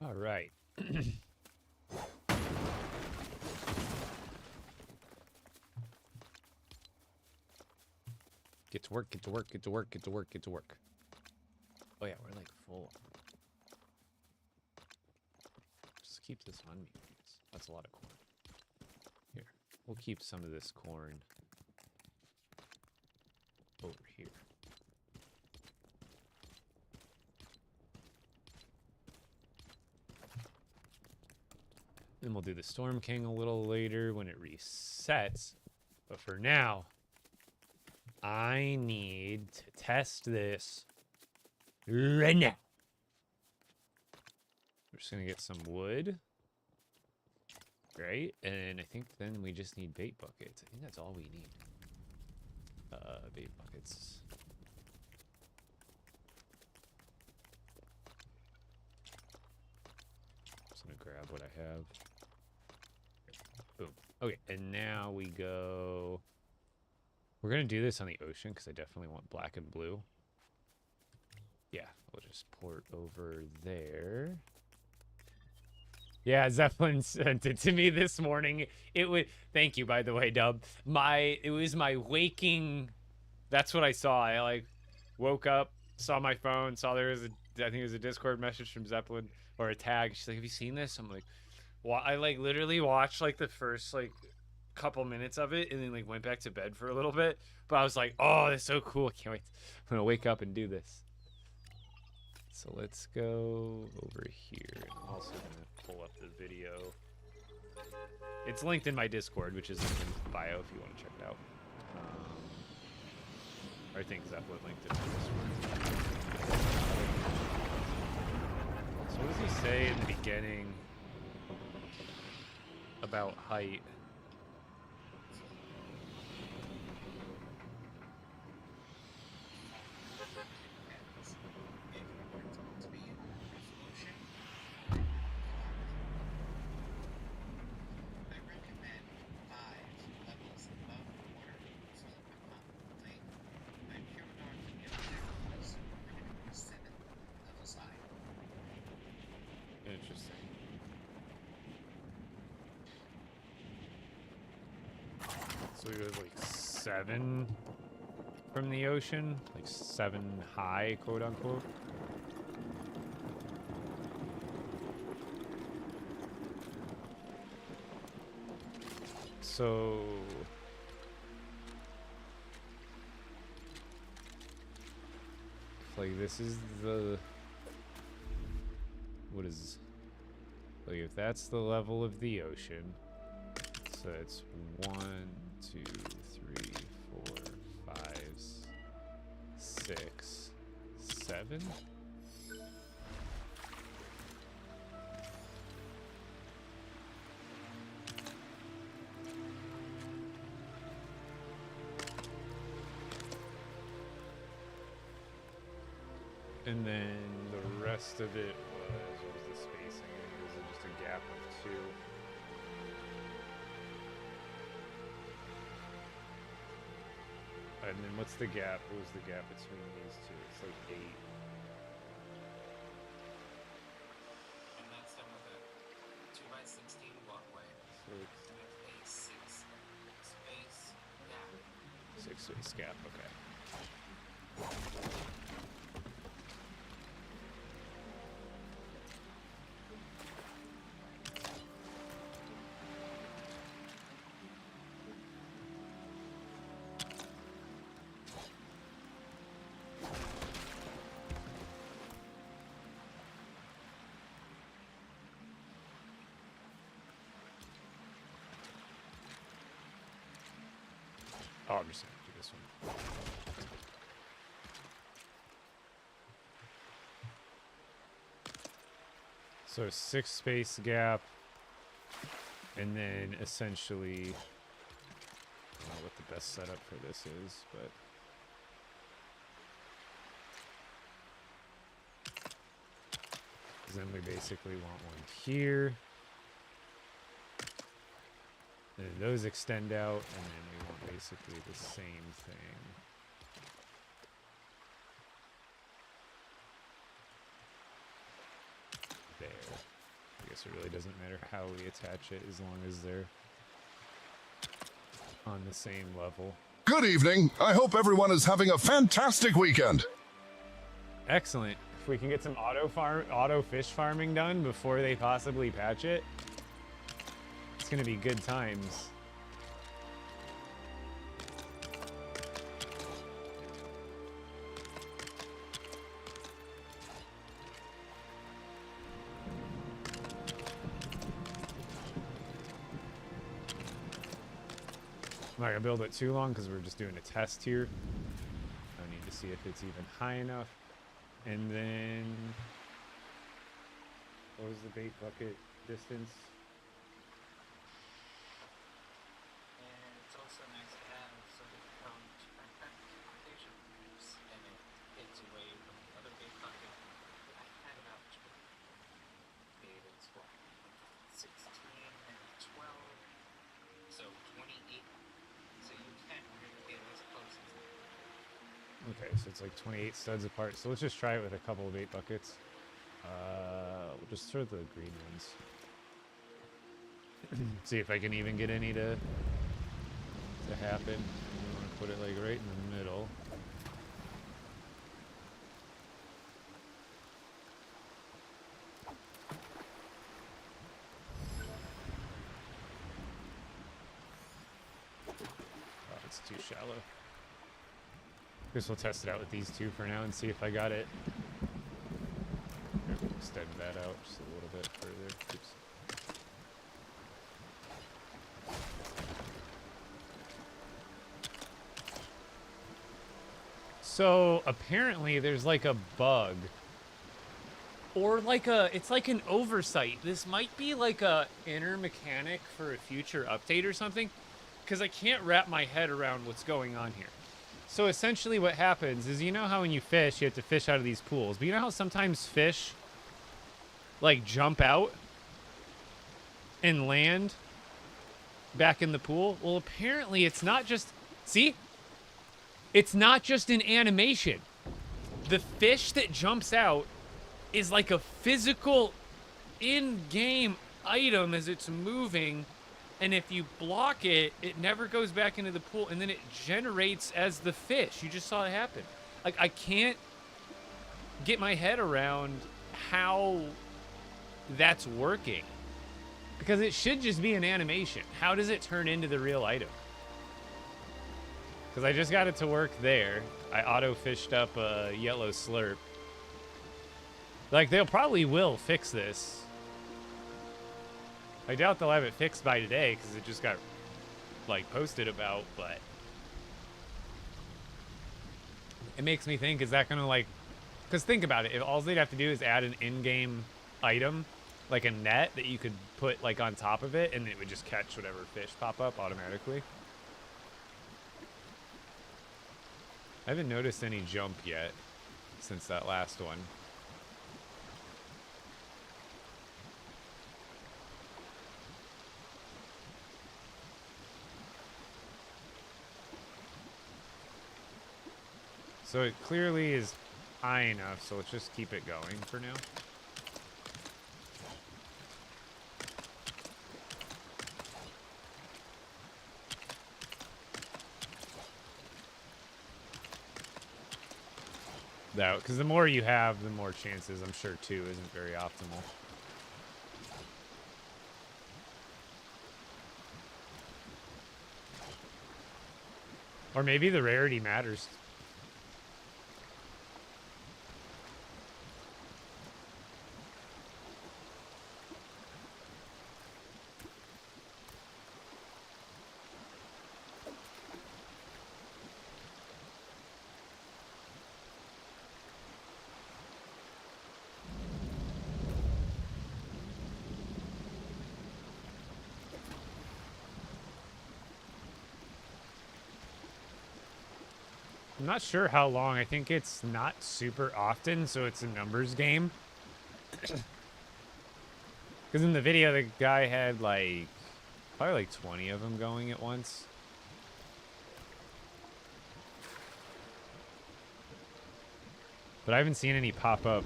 All right. Get to work, get to work, get to work, get to work, get to work. Oh yeah, we're like full. Just keep this on me. That's a lot of corn. Here, we'll keep some of this corn over here. Then we'll do the Storm King a little later when it resets. But for now, I need to test this right now. We're just going to get some wood. Right? And I think then we just need bait buckets. I think that's all we need. Bait buckets. Just going to grab what I have. Boom. Okay, and now we go... We're going to do this on the ocean because I definitely want black and blue. Yeah, we'll just port over there. Yeah, Zeppelin sent it to me this morning. It was... Thank you, by the way, Dub. It was my waking... That's what I saw. I, like, woke up, saw my phone, saw there was a... I think it was a Discord message from Zeppelin, or a tag. She's like, have you seen this? I'm like... Well, I, like, literally watched, like, the first, like, couple minutes of it, and then, like, went back to bed for a little bit. But I was like, oh, that's so cool. I can't wait. I'm gonna wake up and do this. So let's go over here. I'm also gonna pull up the video. It's linked in my Discord, which is in the bio if you want to check it out. I think Zeppelin linked it in my Discord. So what does he say in the beginning about height? Interesting. So he was like 7 from the ocean, like 7 high, quote unquote. So like this is the, what is, like if that's the level of the ocean, so it's 1, 2, 3, 4, 5, 6, 7. And then the rest of it was, what was the spacing? Was it just a gap of 2? And then what's the gap? What was the gap between these two? It's like 8. And that's done with a 2x16 walkway. So it's With a 6-space gap. 6-space gap, okay. Oh, I'm just gonna do this one. So 6-space gap, and then essentially, I don't know what the best setup for this is, but then we basically want one here. And then those extend out, and then we want basically the same thing. There. guess it really doesn't matter how we attach it as long as they're on the same level. Good evening. I hope everyone is having a fantastic weekend. Excellent. If we can get some auto fish farming done before they possibly patch it, it's gonna be good times. I'm not gonna build it too long because we're just doing a test here. I need to see if it's even high enough. And then, what was the bait bucket distance? And it's also nice to have some backpack rotation, and it takes away from the other big bucket. I had about 8, it's what, 16 and 12, so 28. So you can really get as close as that. Okay, so it's like 28 studs apart. So let's just try it with a couple of bait buckets. We'll just throw the green ones. See if I can even get any to happen. I'm gonna put it like right in the middle. Oh, it's too shallow. Guess we'll test it out with these two for now and see if I got it. Here, we'll extend that out just a little bit further. Oops. So apparently there's like a bug. Or like it's like an oversight. This might be like a inner mechanic for a future update or something. Because I can't wrap my head around what's going on here. So essentially what happens is, you know how when you fish, you have to fish out of these pools. But you know how sometimes fish, like, jump out and land back in the pool? Well, apparently it's not just... See? It's not just an animation. The fish that jumps out is like a physical in-game item as it's moving. And if you block it, it never goes back into the pool, and then it generates as the fish. You just saw it happen. Like, I can't get my head around how that's working. Because it should just be an animation. How does it turn into the real item? Because I just got it to work there. I auto-fished up a yellow slurp. Like, they'll probably will fix this. I doubt they'll have it fixed by today because it just got, like, posted about, but it makes me think, is that going to, like, because think about it, if all they'd have to do is add an in-game item, like a net that you could put, like, on top of it, and it would just catch whatever fish pop up automatically. I haven't noticed any jump yet since that last one. So it clearly is high enough, so let's just keep it going for now. That, because the more you have, the more chances, I'm sure, 2 isn't very optimal. Or maybe the rarity matters. I'm not sure how long. I think it's not super often, so it's a numbers game. Because in the video, the guy had like probably like 20 of them going at once. But I haven't seen any pop up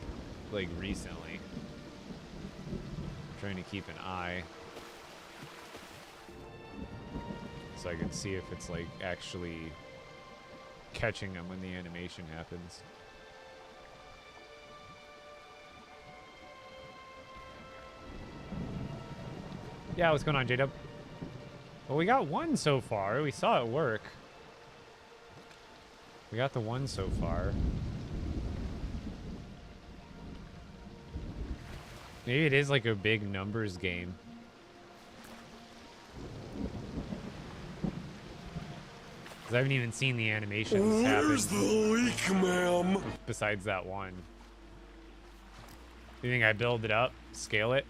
like recently. trying to keep an eye so I can see if it's like actually catching them when the animation happens. Yeah, what's going on, J-Dub? Well, we got one so far. We saw it work. We got the one so far. Maybe it is like a big numbers game. Because I haven't even seen the animations happen. Where's the leak, ma'am? Besides that one. You think I build it up? Scale it?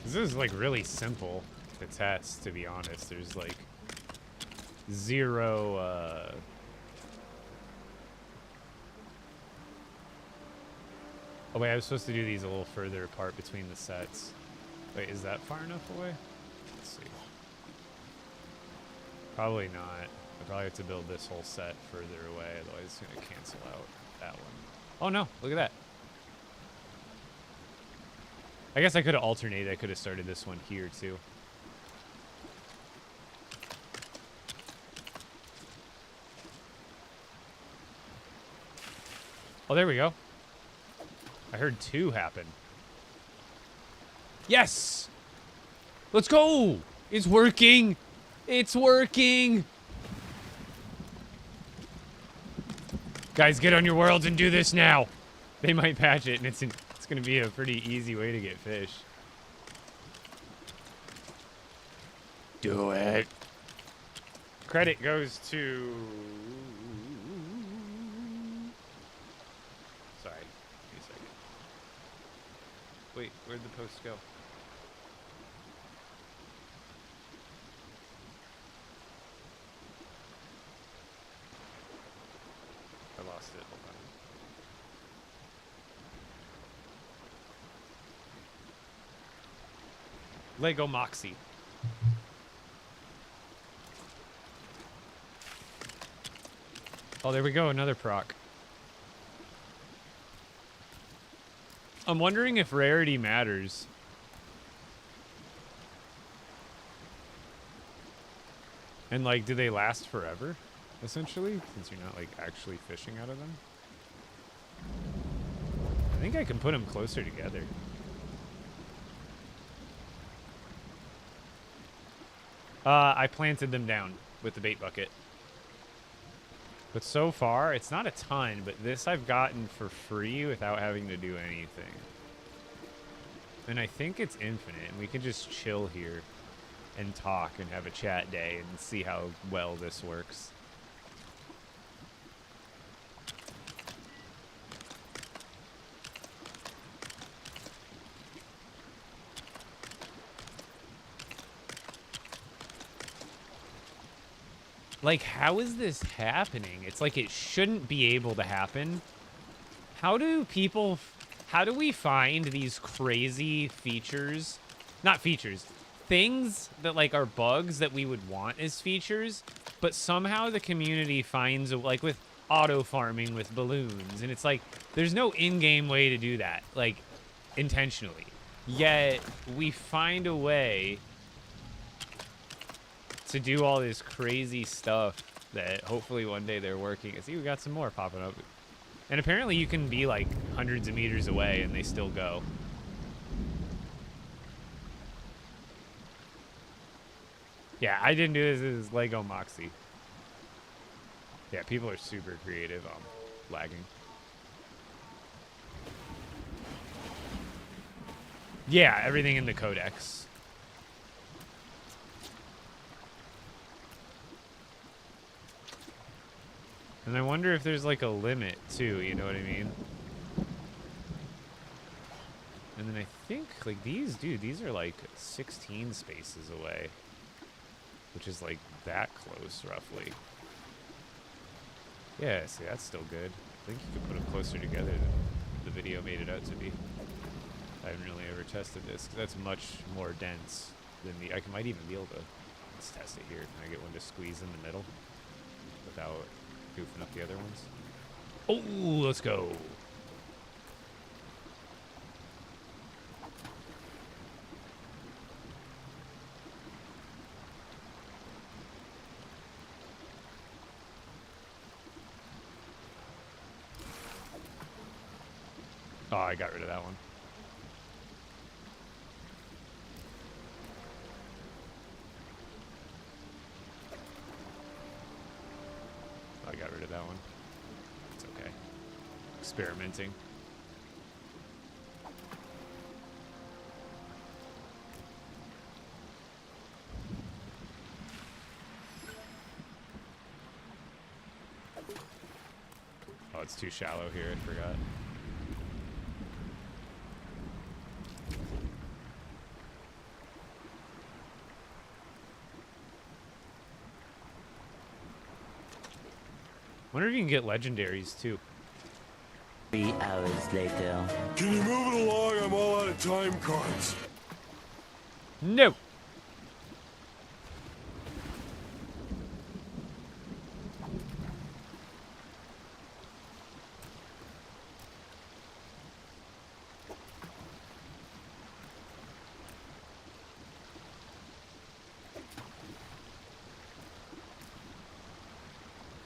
This is like really simple to test, to be honest. There's like zero oh wait, I was supposed to do these a little further apart between the sets. Wait, is that far enough away? Let's see. Probably not. I probably have to build this whole set further away, otherwise it's gonna cancel out that one. Oh no, look at that. I guess I could have alternated. I could have started this one here, too. Oh, there we go. I heard two happen. Yes! Let's go! It's working! It's working! Guys, get on your worlds and do this now! They might patch it, and it's going to be a pretty easy way to get fish. Do it. Credit goes to... Sorry. Give me a second. Wait, where'd the post go? I lost it. Hold on. LEGO Moxie. Oh, there we go. Another proc. I'm wondering if rarity matters. And, like, do they last forever, essentially? Since you're not, like, actually fishing out of them? I think I can put them closer together. I planted them down with the bait bucket. But so far, it's not a ton, but this I've gotten for free without having to do anything. And I think it's infinite, and we can just chill here and talk and have a chat day and see how well this works. Like, how is this happening? It's like it shouldn't be able to happen. How do people... How do we find these crazy features? Not features. Things that, like, are bugs that we would want as features, but somehow the community finds, like, with auto farming with balloons, and it's like, there's no in-game way to do that, like, intentionally. Yet, we find a way to do all this crazy stuff that hopefully one day they're working. See, we got some more popping up. And apparently you can be like hundreds of meters away and they still go. Yeah, I didn't do this as LEGO Moxie. Yeah, people are super creative. Lagging. Yeah, everything in the codex. And I wonder if there's like a limit too, you know what I mean? And then I think like these, dude, these are like 16 spaces away. Which is like that close, roughly. Yeah, see, that's still good. I think you could put them closer together than the video made it out to be. I haven't really ever tested this, 'cause that's much more dense than the... might even be able to... Let's test it here. Can I get one to squeeze in the middle without goofing up the other ones? Oh, let's go. Oh, I got rid of that one. Oh, I got rid of that one. It's okay. Experimenting. Oh, it's too shallow here. I forgot. Wonder if you can get legendaries too. 3 hours later. Can you move it along? I'm all out of time cards. No.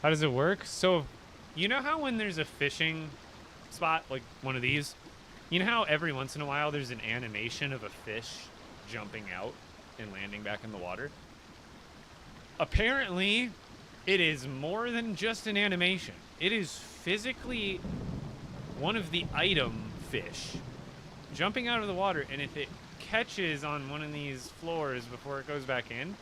How does it work? So, you know how when there's a fishing spot, like one of these, you know how every once in a while there's an animation of a fish jumping out and landing back in the water? Apparently, it is more than just an animation. It is physically one of the item fish jumping out of the water, and if it catches on one of these floors before it goes back in,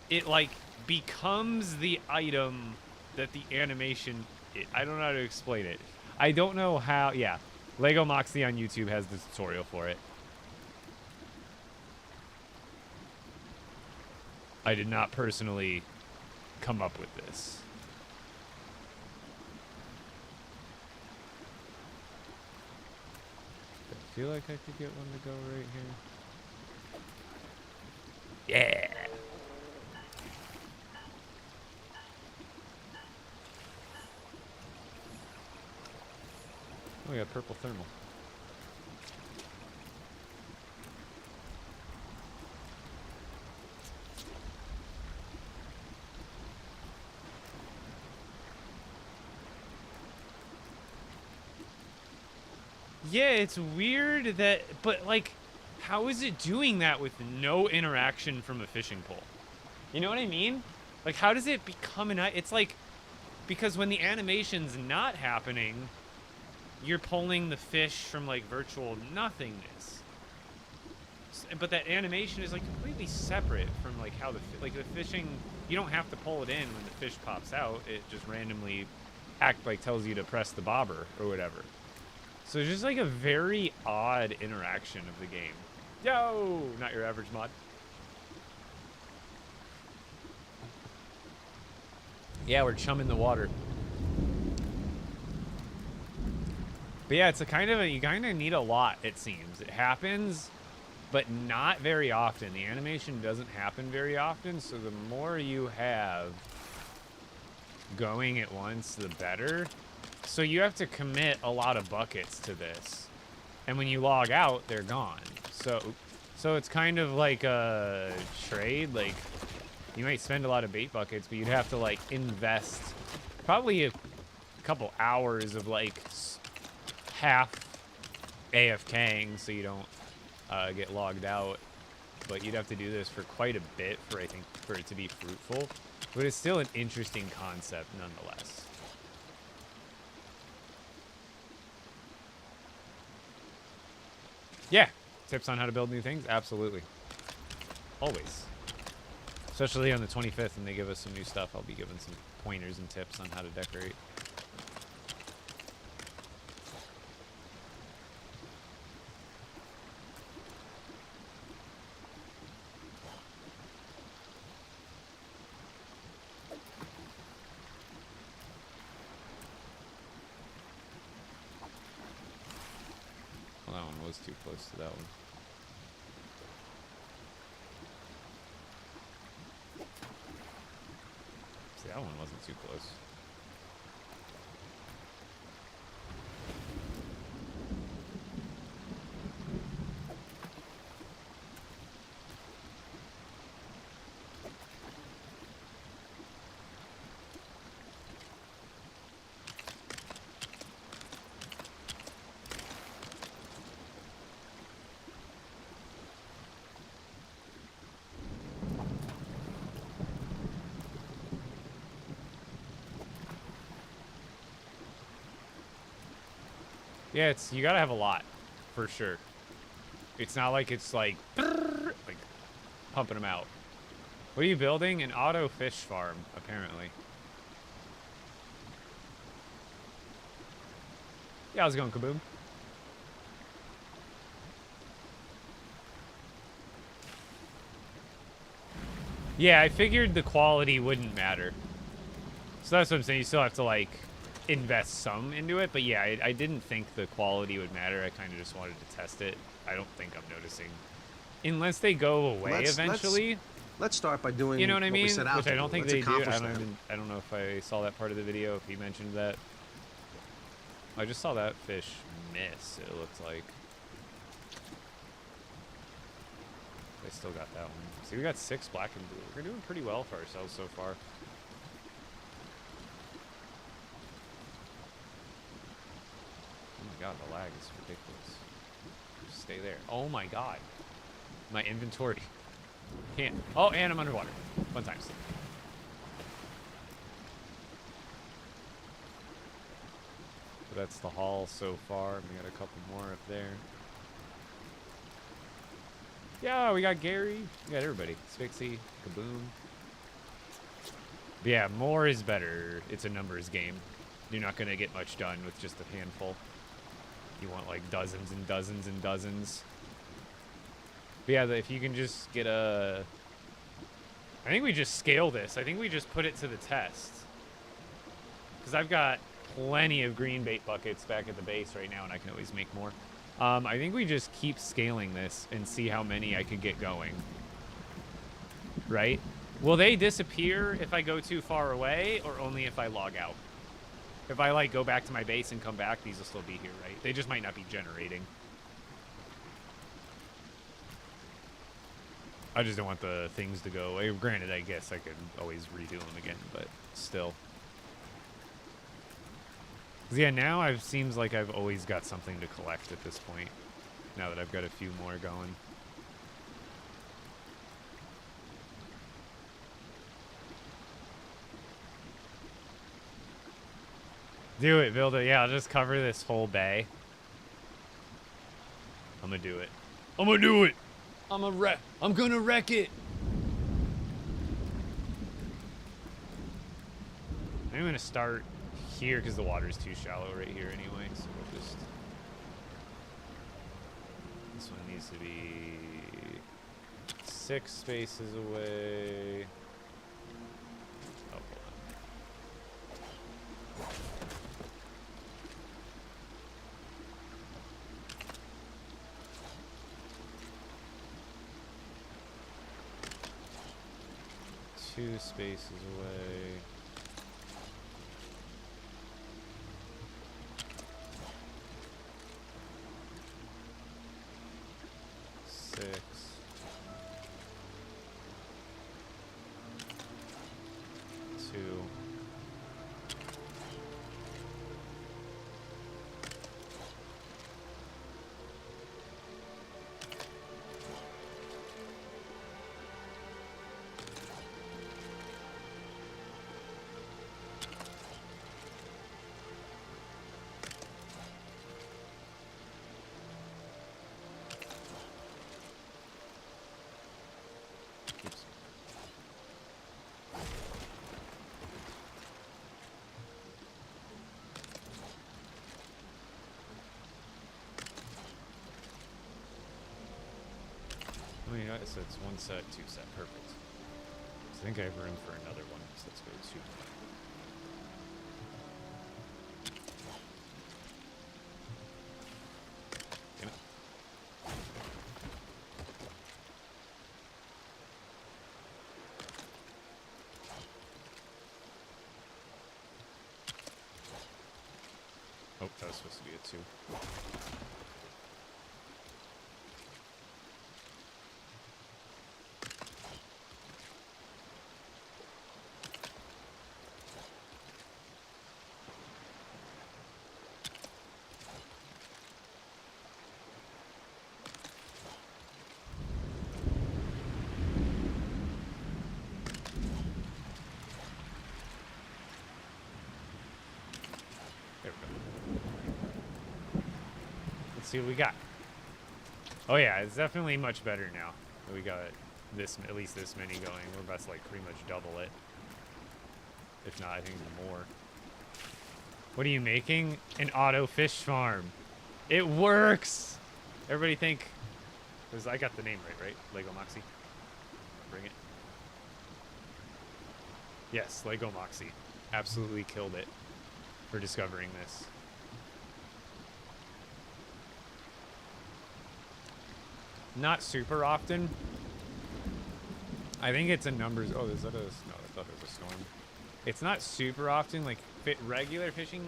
it like becomes the item that the animation... I don't know how to explain it. I don't know how... Yeah. Lego Moxie on YouTube has the tutorial for it. I did not personally come up with this. I feel like I could get one to go right here. Yeah! Oh, we got purple thermal. Yeah, it's weird that, but like, how is it doing that with no interaction from a fishing pole? You know what I mean? Like, how does it become an... It's like, because when the animation's not happening, you're pulling the fish from like virtual nothingness. But that animation is like completely separate from like how the fishing, you don't have to pull it in when the fish pops out. It just randomly tells you to press the bobber or whatever. So it's just like a very odd interaction of the game. Yo, not your average mod. Yeah, we're chumming the water. But yeah, it's a kind of you kind of need a lot, it seems. It happens, but not very often. The animation doesn't happen very often, so the more you have going at once, the better. So you have to commit a lot of buckets to this. And when you log out, they're gone. So it's kind of like a trade. Like, you might spend a lot of bait buckets, but you'd have to, like, invest probably a couple hours of, like, half AFKing so you don't get logged out. But you'd have to do this for quite a bit for, I think, for it to be fruitful. But it's still an interesting concept nonetheless. Yeah, tips on how to build new things? Absolutely. Always. Especially on the 25th when they give us some new stuff, I'll be giving some pointers and tips on how to decorate. Well, that one was too close to that one. See, that one wasn't too close. Yeah, it's you gotta have a lot, for sure. It's not like it's like pumping them out. What are you building? An auto fish farm, apparently. Yeah, how's it going, Kaboom? Yeah, I figured the quality wouldn't matter. So that's what I'm saying. You still have to, like, invest some into it. But yeah, I didn't think the quality would matter. I kind of just wanted to test it. I don't think I'm noticing. Unless they go away eventually. Let's start by doing, you know what I mean? we set out Which to I don't do. think Let's they do. accomplish that. I don't know if I saw that part of the video, if he mentioned that. I just saw that fish miss, it looked like. I still got that one. See, we got 6 black and blue. We're doing pretty well for ourselves so far. Oh my god, the lag is ridiculous. Just stay there. Oh my god. My inventory. Can't. Oh, and I'm underwater. Fun times. So that's the haul so far. We got a couple more up there. Yeah, we got Gary. We got everybody. Spixie, Kaboom. But yeah, more is better. It's a numbers game. You're not going to get much done with just a handful. You want like dozens and dozens and dozens. But yeah, if you can just get a... I think we just scale this. I think we just put it to the test. Because I've got plenty of green bait buckets back at the base right now, and I can always make more. I think we just keep scaling this and see how many I could get going. Right? Will they disappear if I go too far away, or only if I log out? If I, like, go back to my base and come back, these will still be here, right? They just might not be generating. I just don't want the things to go away. Granted, I guess I could always redo them again, but still. 'Cause yeah, now it seems like I've always got something to collect at this point. Now that I've got a few more going. Do it, build it. Yeah, I'll just cover this whole bay. I'm gonna do it. I'm gonna do it! I'm gonna wreck it! I'm gonna start here because the water's too shallow right here anyway, so we'll just... This one needs to be 6 spaces away. Oh, hold on. 2 spaces away. Six. 2. got, so it's 1 set, 2 set. Perfect. So I think I have room for another one, so let's go 2. Damn it. Oh, that was supposed to be a 2. There we go. Let's see what we got. Oh yeah, it's definitely much better now. We got this, at least this many going. We're about to like pretty much double it. If not, I think more. What are you making? An auto fish farm. It works! Everybody think... Because I got the name right? Lego Moxie. Bring it. Yes, Lego Moxie. Absolutely killed it for discovering this. Not super often. I think it's a numbers... Oh, is that a... No, I thought it was a storm. It's not super often, like regular fishing.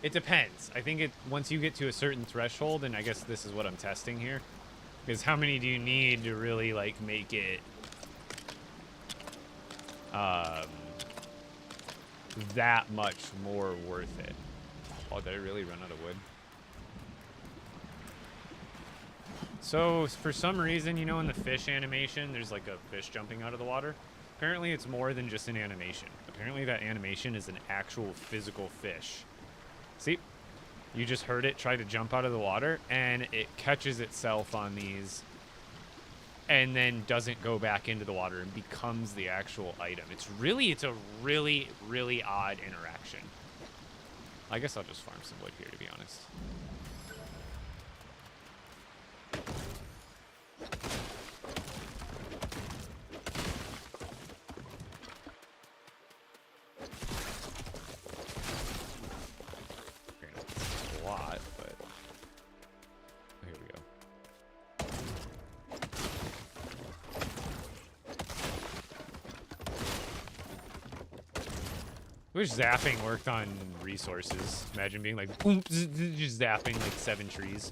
It depends. I think once you get to a certain threshold, and I guess this is what I'm testing here, is how many do you need to really like make it that much more worth it. Oh, did I really run out of wood? So for some reason, you know, in the fish animation, there's like a fish jumping out of the water. Apparently it's more than just an animation. Apparently that animation is an actual physical fish. See? You just heard it try to jump out of the water, and it catches itself on these, and then doesn't go back into the water and becomes the actual item. It's a really, really odd interaction. I guess I'll just farm some wood here, to be honest. A lot, but here we go. I wish zapping worked on resources. Imagine being like, boom, just zapping like 7 trees.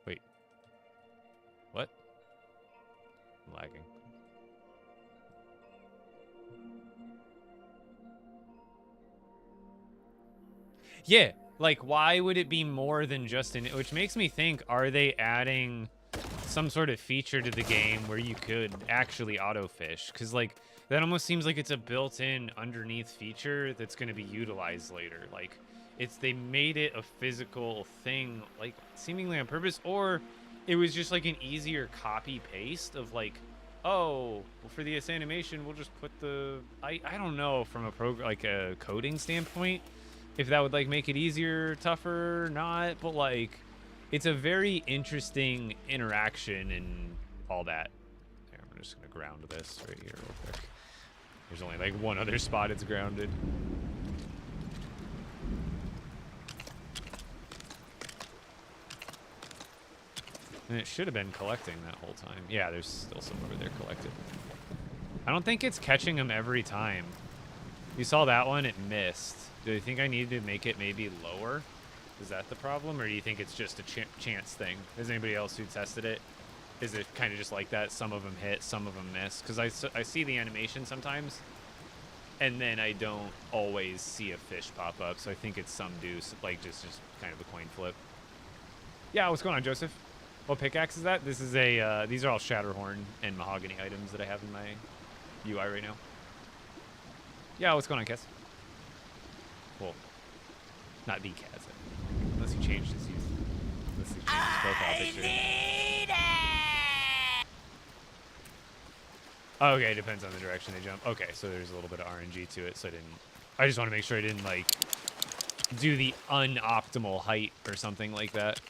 Wait. What? I'm lagging. Yeah, like why would it be more than just an... Which makes me think, are they adding some sort of feature to the game where you could actually auto-fish? Because like that almost seems like it's a built-in underneath feature that's going to be utilized later. Like they made it a physical thing, like seemingly on purpose, or it was just like an easier copy-paste of like, oh, well, for this animation we'll just put the... I don't know, from a program, like a coding standpoint, if that would like make it easier, tougher, not, but like it's a very interesting interaction and all that. Here, I'm just gonna ground this right here real quick. There's only like one other spot it's grounded. And it should have been collecting that whole time. Yeah, there's still some over there collected. I don't think it's catching them every time. You saw that one, it missed. Do you think I need to make it maybe lower? Is that the problem? Or do you think it's just a chance thing? Is anybody else who tested it? Is it kind of just like that? Some of them hit, some of them miss? Because I see the animation sometimes, and then I don't always see a fish pop up. So I think it's some deuce, like just kind of a coin flip. Yeah, what's going on, Joseph? What pickaxe is that? This is a, these are all Shatterhorn and Mahogany items that I have in my UI right now. Yeah, what's going on, Kez? Well, not the Kaz. Unless he changed his profile picture. Oh, okay, depends on the direction they jump. Okay, so there's a little bit of RNG to it, so I just want to make sure I didn't, like, do the unoptimal height or something like that.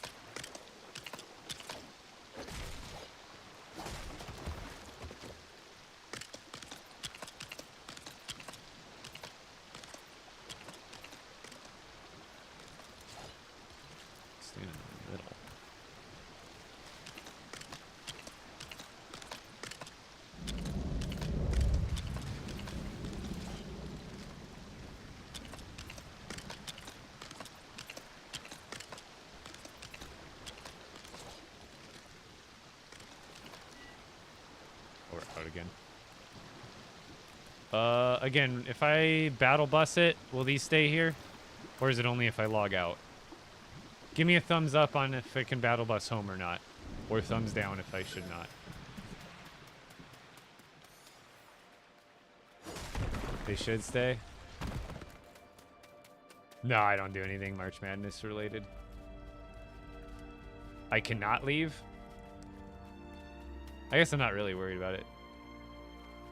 Stand in the middle. Or out again. Again, if I battle bus it, will these stay here? Or is it only if I log out? Give me a thumbs up on if it can battle bus home or not. Or thumbs down if I should not. They should stay. No, I don't do anything March Madness related. I cannot leave? I guess I'm not really worried about it.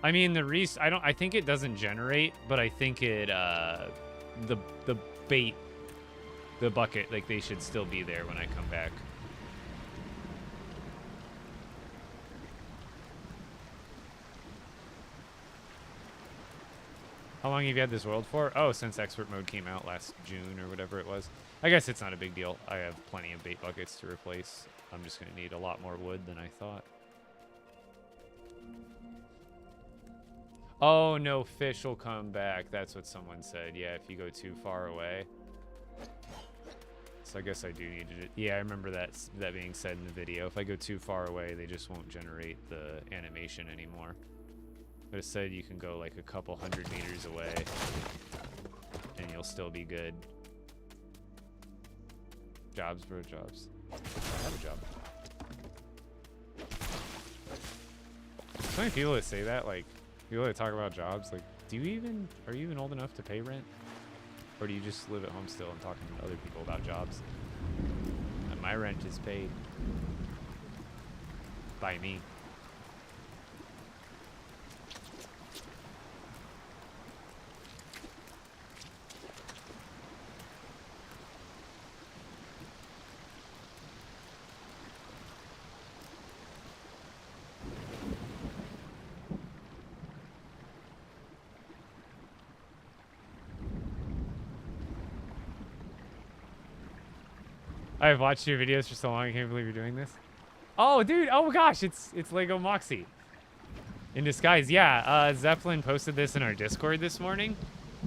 I mean, I think it doesn't generate, but I think it, the bait, the bucket, like, they should still be there when I come back. How long have you had this world for? Oh, since expert mode came out last June or whatever it was. I guess it's not a big deal. I have plenty of bait buckets to replace. I'm just going to need a lot more wood than I thought. Oh, no fish will come back. That's what someone said. Yeah, if you go too far away. So I guess I do need to... Yeah, I remember that being said in the video. If I go too far away, they just won't generate the animation anymore. But it said you can go like a couple 100 meters away and you'll still be good. Jobs, bro, jobs. I have a job. So many people that say that, like, people that talk about jobs, like, are you even old enough to pay rent? Or do you just live at home still and talking to other people about jobs? And my rent is paid by me. I've watched your videos for so long, I can't believe you're doing this. Oh, dude, oh gosh, it's LEGO Moxie. In disguise, yeah. Zeppelin posted this in our Discord this morning,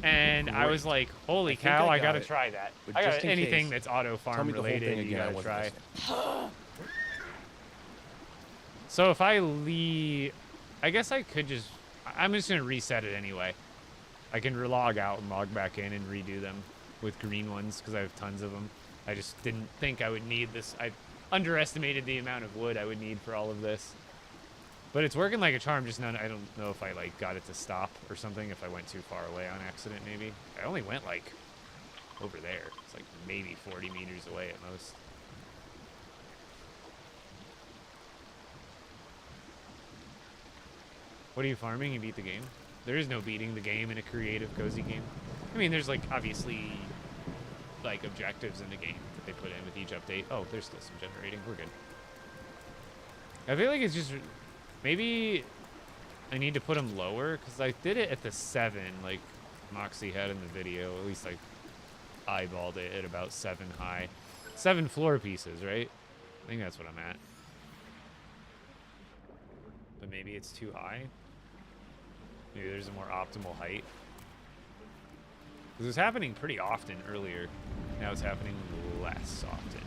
and I was like, holy cow, I gotta try that. I got anything that's auto farm related, you gotta try. So if I leave, I guess I could just, I'm just gonna reset it anyway. I can log out and log back in and redo them with green ones, because I have tons of them. I just didn't think I would need this. I underestimated the amount of wood I would need for all of this. But it's working like a charm, just not, I don't know if I like got it to stop or something, if I went too far away on accident maybe. I only went like over there. It's like maybe 40 meters away at most. What are you farming? You beat the game? There is no beating the game in a creative, cozy game. I mean, there's like obviously like objectives in the game that they put in with each update. Oh, there's still some generating. We're good. I feel like it's just maybe I need to put them lower because I did it at the 7 like Moxie had in the video. At least I eyeballed it at about 7 high. 7 floor pieces, right? I think that's what I'm at. But maybe it's too high. Maybe there's a more optimal height. Because it was happening pretty often earlier. Now it's happening less often.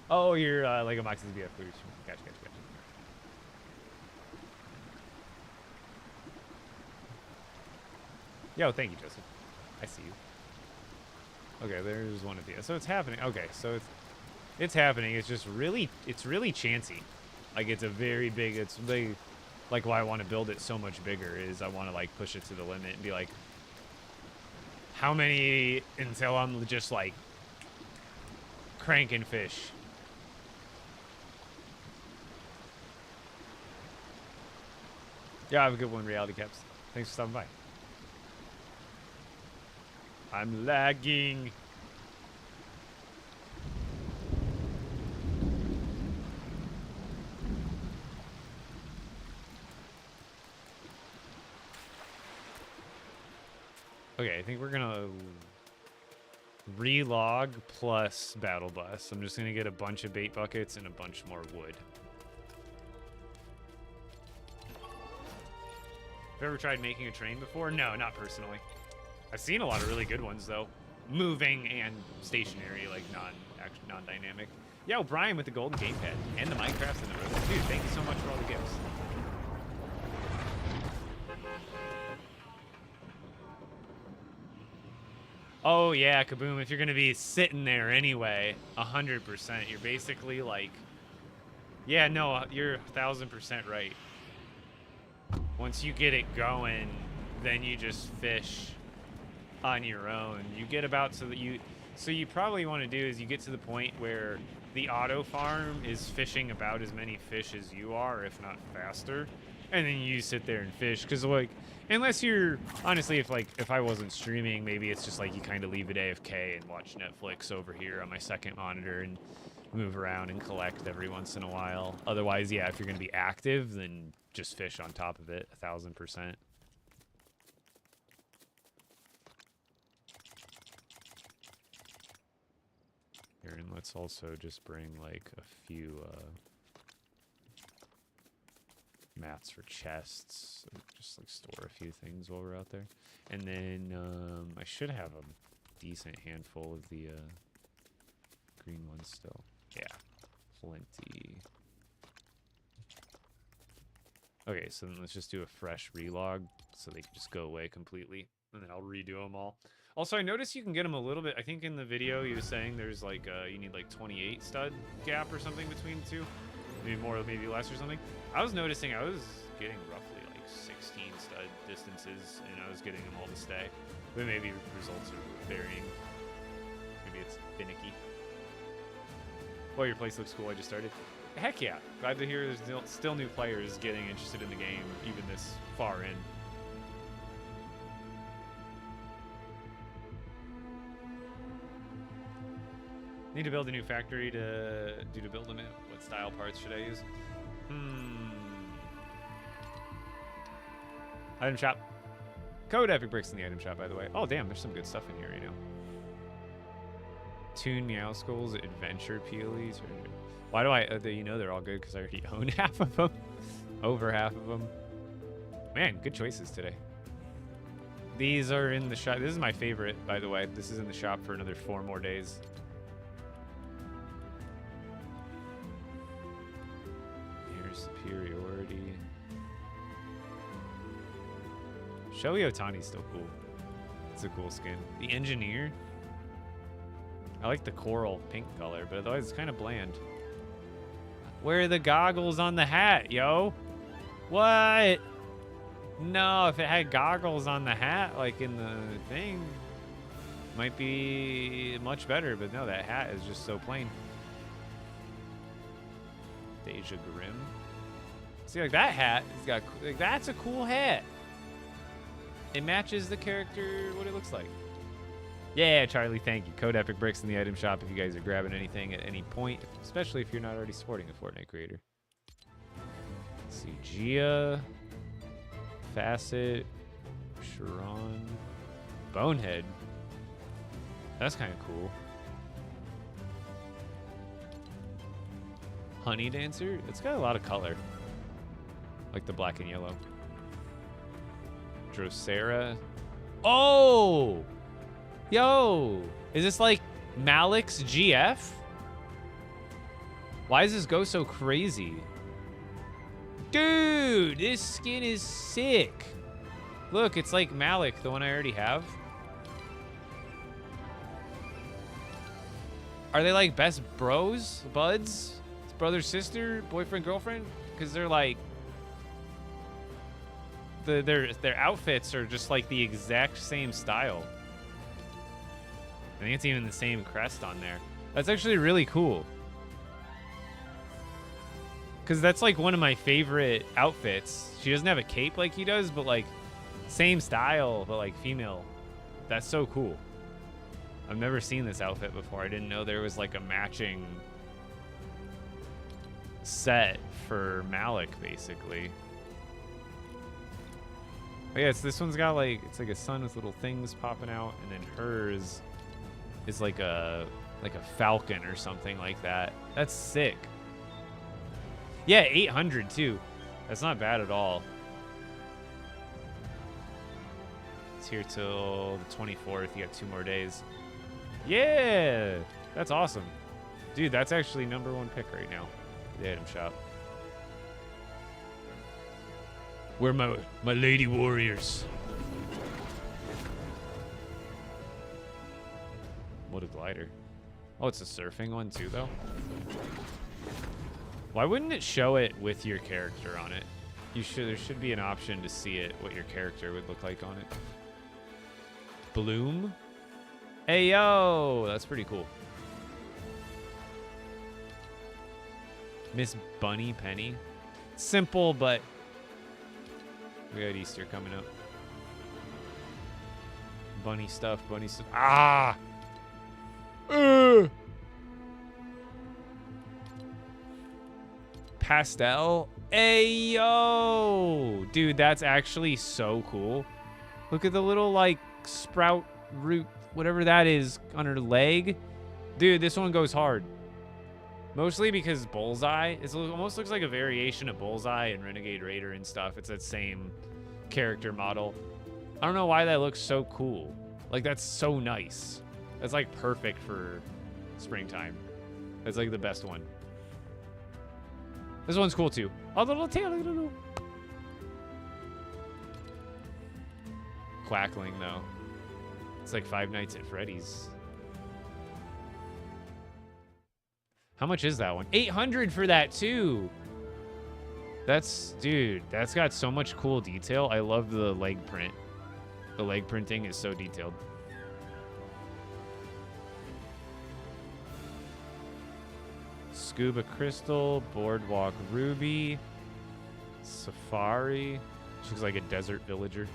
Oh, you're LEGO Moxie's BF. Gotcha. Yo, thank you, Joseph. I see you. Okay, there's one of you. So it's happening. Okay, so it's happening. It's just really, it's really chancy. Like it's a very big. It's big. Like why I want to build it so much bigger is I want to like push it to the limit and be like, how many until I'm just like cranking fish. Yeah, I have a good one, Reality Caps. Thanks for stopping by. I'm lagging. Okay, I think we're gonna relog plus battle bus. I'm just gonna get a bunch of bait buckets and a bunch more wood. Have you ever tried making a train before? No, not personally. I've seen a lot of really good ones though. Moving and stationary, like non-dynamic. Yeah, O'Brien with the golden gamepad and the Minecrafts and the brothers. Dude, thank you so much for all the gifts. Oh yeah, Kaboom, if you're gonna be sitting there anyway, 100%, you're basically like, yeah, no, you're 1000% right. Once you get it going, then you just fish on your own. You get about so you probably want to do is you get to the point where the auto farm is fishing about as many fish as you are, if not faster, and then you sit there and fish. Because like, unless you're honestly, if I wasn't streaming, maybe it's just like you kind of leave it AFK and watch Netflix over here on my second monitor and move around and collect every once in a while. Otherwise, yeah, if you're gonna be active, then just fish on top of it 1000%. Here, and let's also just bring like a few mats for chests. So just like store a few things while we're out there. And then I should have a decent handful of the green ones still. Yeah, plenty. Okay, so then let's just do a fresh relog so they can just go away completely. And then I'll redo them all. Also, I noticed you can get them a little bit. I think in the video you were saying there's like, you need like 28 stud gap or something between the two. Maybe more, maybe less or something. I was noticing I was getting roughly like 16 stud distances and I was getting them all to stay. But maybe results are varying. Maybe it's finicky. Well, your place looks cool. I just started. Heck yeah. Glad to hear there's still new players getting interested in the game, even this far in. Need to build a new factory to build them in. What style parts should I use? Item shop. Code Epic Bricks in the item shop, by the way. Oh, damn, there's some good stuff in here, you know. Toon Meow Skulls, Adventure Peelies. Why do I, you know they're all good because I already own half of them. Over half of them. Man, good choices today. These are in the shop. This is my favorite, by the way. This is in the shop for another 4 more days. Superiority. Shoei Otani's still cool. It's a cool skin. The Engineer. I like the coral pink color, but otherwise it's kind of bland. Where are the goggles on the hat, yo? What? No, if it had goggles on the hat, like in the thing, might be much better, but no, that hat is just so plain. Deja Grim. See, like that hat, it's got, like, that's a cool hat. It matches the character, what it looks like. Yeah, Charlie, thank you. Code Epic Bricks in the item shop if you guys are grabbing anything at any point, especially if you're not already supporting a Fortnite creator. Let's see, Gia, Facet, Sharon, Bonehead. That's kind of cool. Honey Dancer, it's got a lot of color. Like the black and yellow. Drosera. Oh! Yo! Is this like Malik's GF? Why does this go so crazy? Dude, this skin is sick. Look, it's like Malik, the one I already have. Are they like best bros? Buds? Brother, sister? Boyfriend, girlfriend? Because they're like... Their outfits are just like the exact same style. I think it's even the same crest on there. That's actually really cool. Because that's like one of my favorite outfits. She doesn't have a cape like he does, but like same style, but like female. That's so cool. I've never seen this outfit before. I didn't know there was like a matching set for Malik, basically. But yeah, this one's got like, it's like a sun with little things popping out, and then hers is like a falcon or something like that. That's sick. Yeah, 800 too. That's not bad at all. It's here till the 24th. You got 2 more days. Yeah, that's awesome. Dude, that's actually #1 pick right now. The item shop. Where my lady warriors? What a glider. Oh, it's a surfing one too, though. Why wouldn't it show it with your character on it? There should be an option to see it, what your character would look like on it. Bloom? Hey, yo! That's pretty cool. Miss Bunny Penny. Simple, but we got Easter coming up. Bunny stuff, bunny stuff. Ah! Pastel? Hey, yo! Dude, that's actually so cool. Look at the little, like, sprout root, whatever that is, on her leg. Dude, this one goes hard. Mostly because Bullseye, it almost looks like a variation of Bullseye and Renegade Raider and stuff. It's that same character model. I don't know why that looks so cool. Like, that's so nice. That's, like, perfect for springtime. That's, like, the best one. This one's cool, too. Oh, the little tail. Quackling, though. It's like Five Nights at Freddy's. How much is that one? 800 for that, too. That's, dude, that's got so much cool detail. I love the leg print. The leg printing is so detailed. Scuba Crystal, Boardwalk Ruby, Safari. She looks like a desert villager.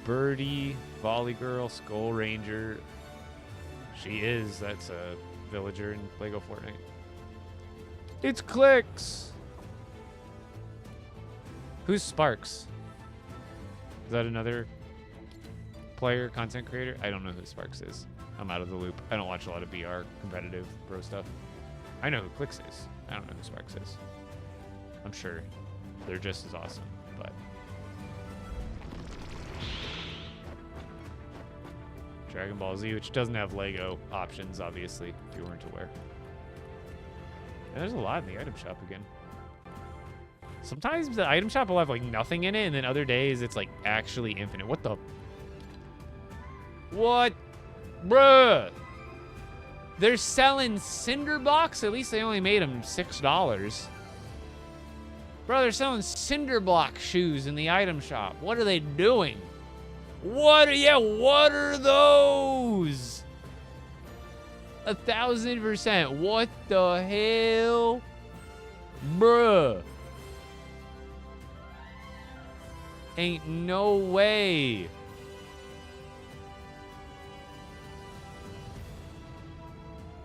Birdie, Volley Girl, Skull Ranger. She is. That's a villager in LEGO Fortnite. It's Clicks. Who's Sparks? Is that another player, content creator? I don't know who Sparks is. I'm out of the loop. I don't watch a lot of BR, competitive bro stuff. I know who Clicks is. I don't know who Sparks is. I'm sure they're just as awesome, but... Dragon Ball Z, which doesn't have LEGO options, obviously, if you weren't aware. And there's a lot in the item shop again. Sometimes the item shop will have, like, nothing in it, and then other days it's, like, actually infinite. What the... What? Bruh! They're selling cinder blocks? At least they only made them $6. Bro, they're selling cinder block shoes in the item shop. What are they doing? What are those? 1,000%. What the hell? Bruh. Ain't no way.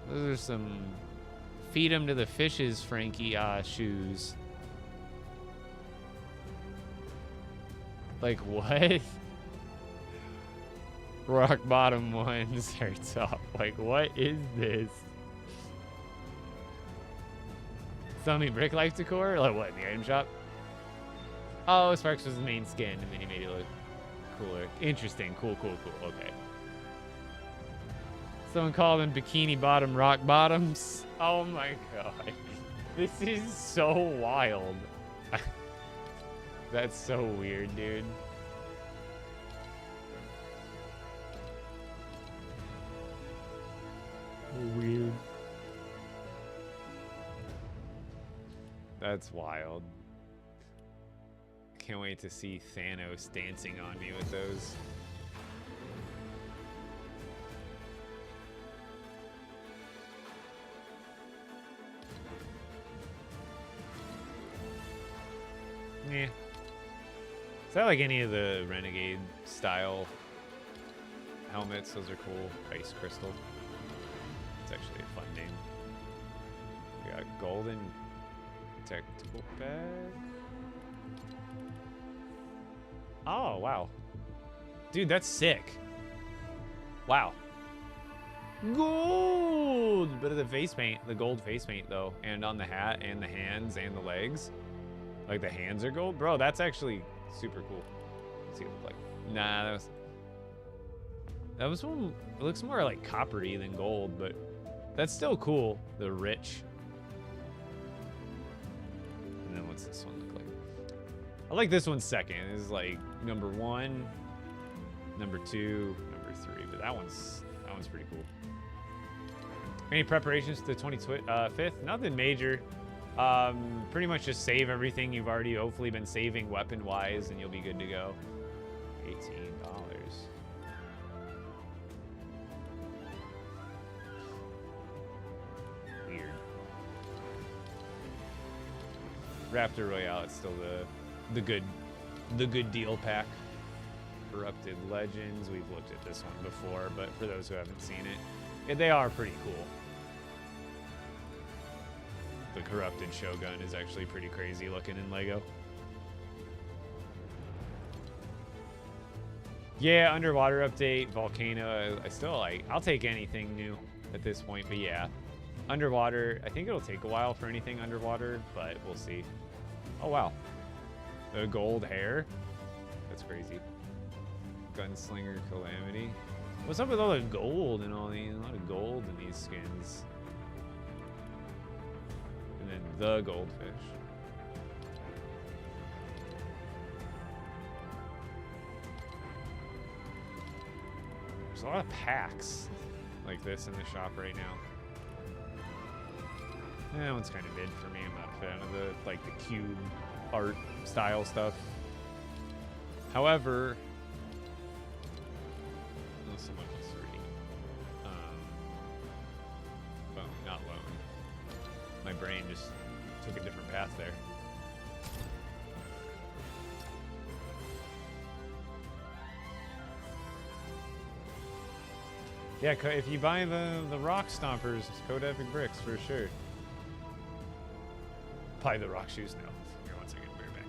Those are some feed them to the fishes, Frankie, shoes. Like, what? Rock bottom ones are top. Like, what is this? Something Brick Life decor? Like, what, in the item shop? Oh, Sparks was the main skin, and then he made it look cooler. Interesting. Cool. Okay. Someone called them bikini bottom rock bottoms. Oh my god. This is so wild. That's so weird, dude. Weird. That's wild. Can't wait to see Thanos dancing on me with those. Yeah. Is that like any of the Renegade style helmets. Those are cool. Ice Crystal. It's actually a fun name. We got golden tactical bag. Oh, wow. Dude, that's sick. Wow. Gold! Bit of the face paint, the gold face paint though, and on the hat and the hands and the legs. Like the hands are gold, bro. That's actually super cool. Let's see what it looks like. Nah, that was one. It looks more like coppery than gold, but that's still cool. The rich. And then what's this one look like? I like this one second. This is like number 1, number 2, number 3, but that one's pretty cool. Any preparations to the 25th? Nothing major. Pretty much just save everything you've already hopefully been saving weapon-wise, and you'll be good to go. $18. Weird. Raptor Royale, it's still the good deal pack. Corrupted Legends, we've looked at this one before, but for those who haven't seen it, they are pretty cool. The Corrupted Shogun is actually pretty crazy looking in LEGO. Yeah, underwater update, volcano. I'll take anything new at this point, but yeah. Underwater, I think it'll take a while for anything underwater, but we'll see. Oh, wow. The gold hair. That's crazy. Gunslinger Calamity. What's up with all the gold and all these? A lot of gold in these skins. And then the goldfish. There's a lot of packs like this in the shop right now. That one's kind of mid for me. I'm not a fan of the cube art style stuff. However, someone was reading. Bone, not lone. My brain just took a different path there. Yeah, if you buy the Rock Stompers, Code Epic Bricks for sure. Buy the Rock Shoes now. Here, one second, we're back.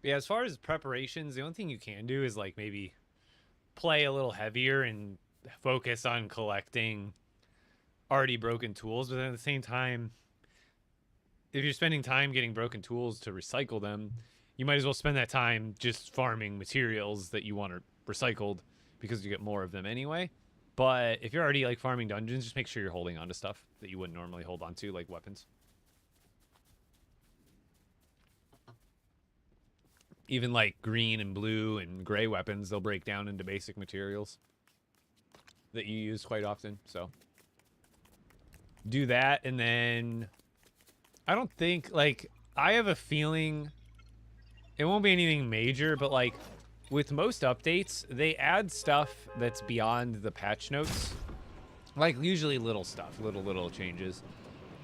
Yeah, as far as preparations, the only thing you can do is like maybe play a little heavier and focus on collecting already broken tools, but at the same time, if you're spending time getting broken tools to recycle them, you might as well spend that time just farming materials that you want recycled because you get more of them anyway. But if you're already like farming dungeons, just make sure you're holding on to stuff that you wouldn't normally hold on to, like weapons. Even like green and blue and gray weapons, they'll break down into basic materials that you use quite often. So do that, and then I don't think, like, I have a feeling it won't be anything major, but like with most updates, they add stuff that's beyond the patch notes. Like usually little stuff, little changes.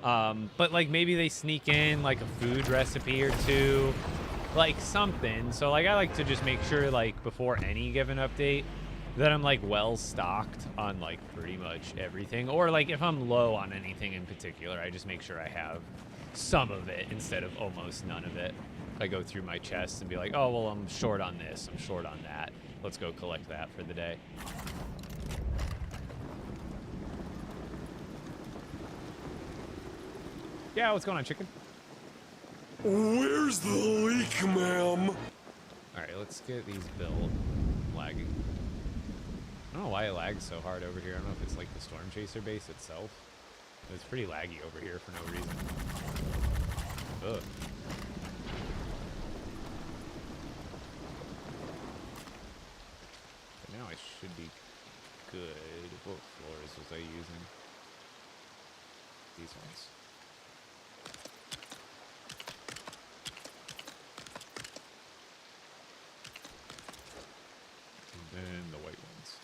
But like maybe they sneak in like a food recipe or two, like something. So like I like to just make sure like before any given update that I'm like well stocked on like pretty much everything. Or like if I'm low on anything in particular, I just make sure I have some of it instead of almost none of it. I go through my chest and be like, oh, well, I'm short on this, I'm short on that. Let's go collect that for the day. Yeah, what's going on, chicken? Where's the leak, ma'am? All right, let's get these built. Lagging. I don't know why it lags so hard over here. I don't know if it's like the Storm Chaser base itself. But it's pretty laggy over here for no reason. Ugh. But now I should be good. What floors was I using? These ones. And the white ones.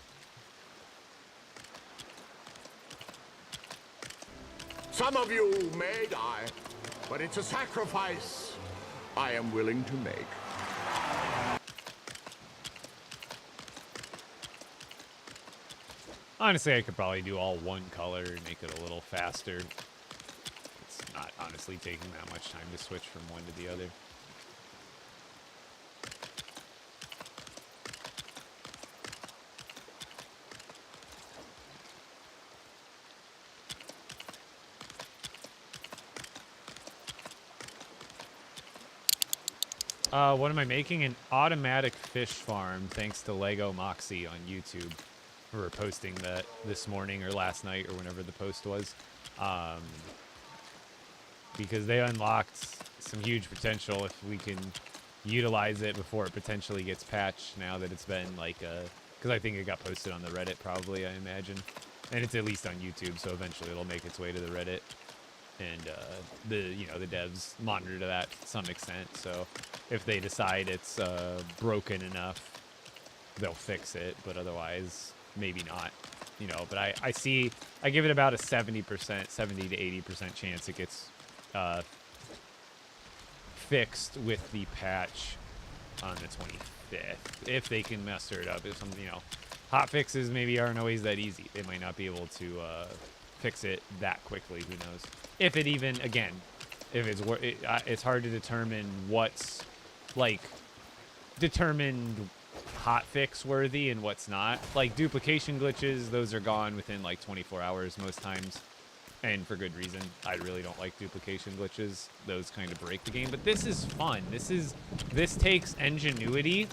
Some of you may die, but it's a sacrifice I am willing to make. Honestly, I could probably do all one color and make it a little faster. It's not honestly taking that much time to switch from one to the other. What am I making? An automatic fish farm, thanks to LEGO Moxie on YouTube. We were posting that this morning or last night or whenever the post was. Because they unlocked some huge potential if we can utilize it before it potentially gets patched, now that it's been like because I think it got posted on the Reddit probably, I imagine. And it's at least on YouTube, so eventually it'll make its way to the Reddit. And the devs monitor that to some extent, so if they decide it's broken enough, they'll fix it, but otherwise maybe not, but I give it about a 70%, 70 to 80% chance it gets fixed with the patch on the 25th, if they can muster it up. If some, hot fixes maybe aren't always that easy. They might not be able to fix it that quickly. Who knows? If it even, again, if it's hard to determine what's like determined hot fix worthy and what's not. Like duplication glitches, those are gone within like 24 hours most times, and for good reason. I really don't like duplication glitches. Those kind of break the game, but this is fun. This takes ingenuity,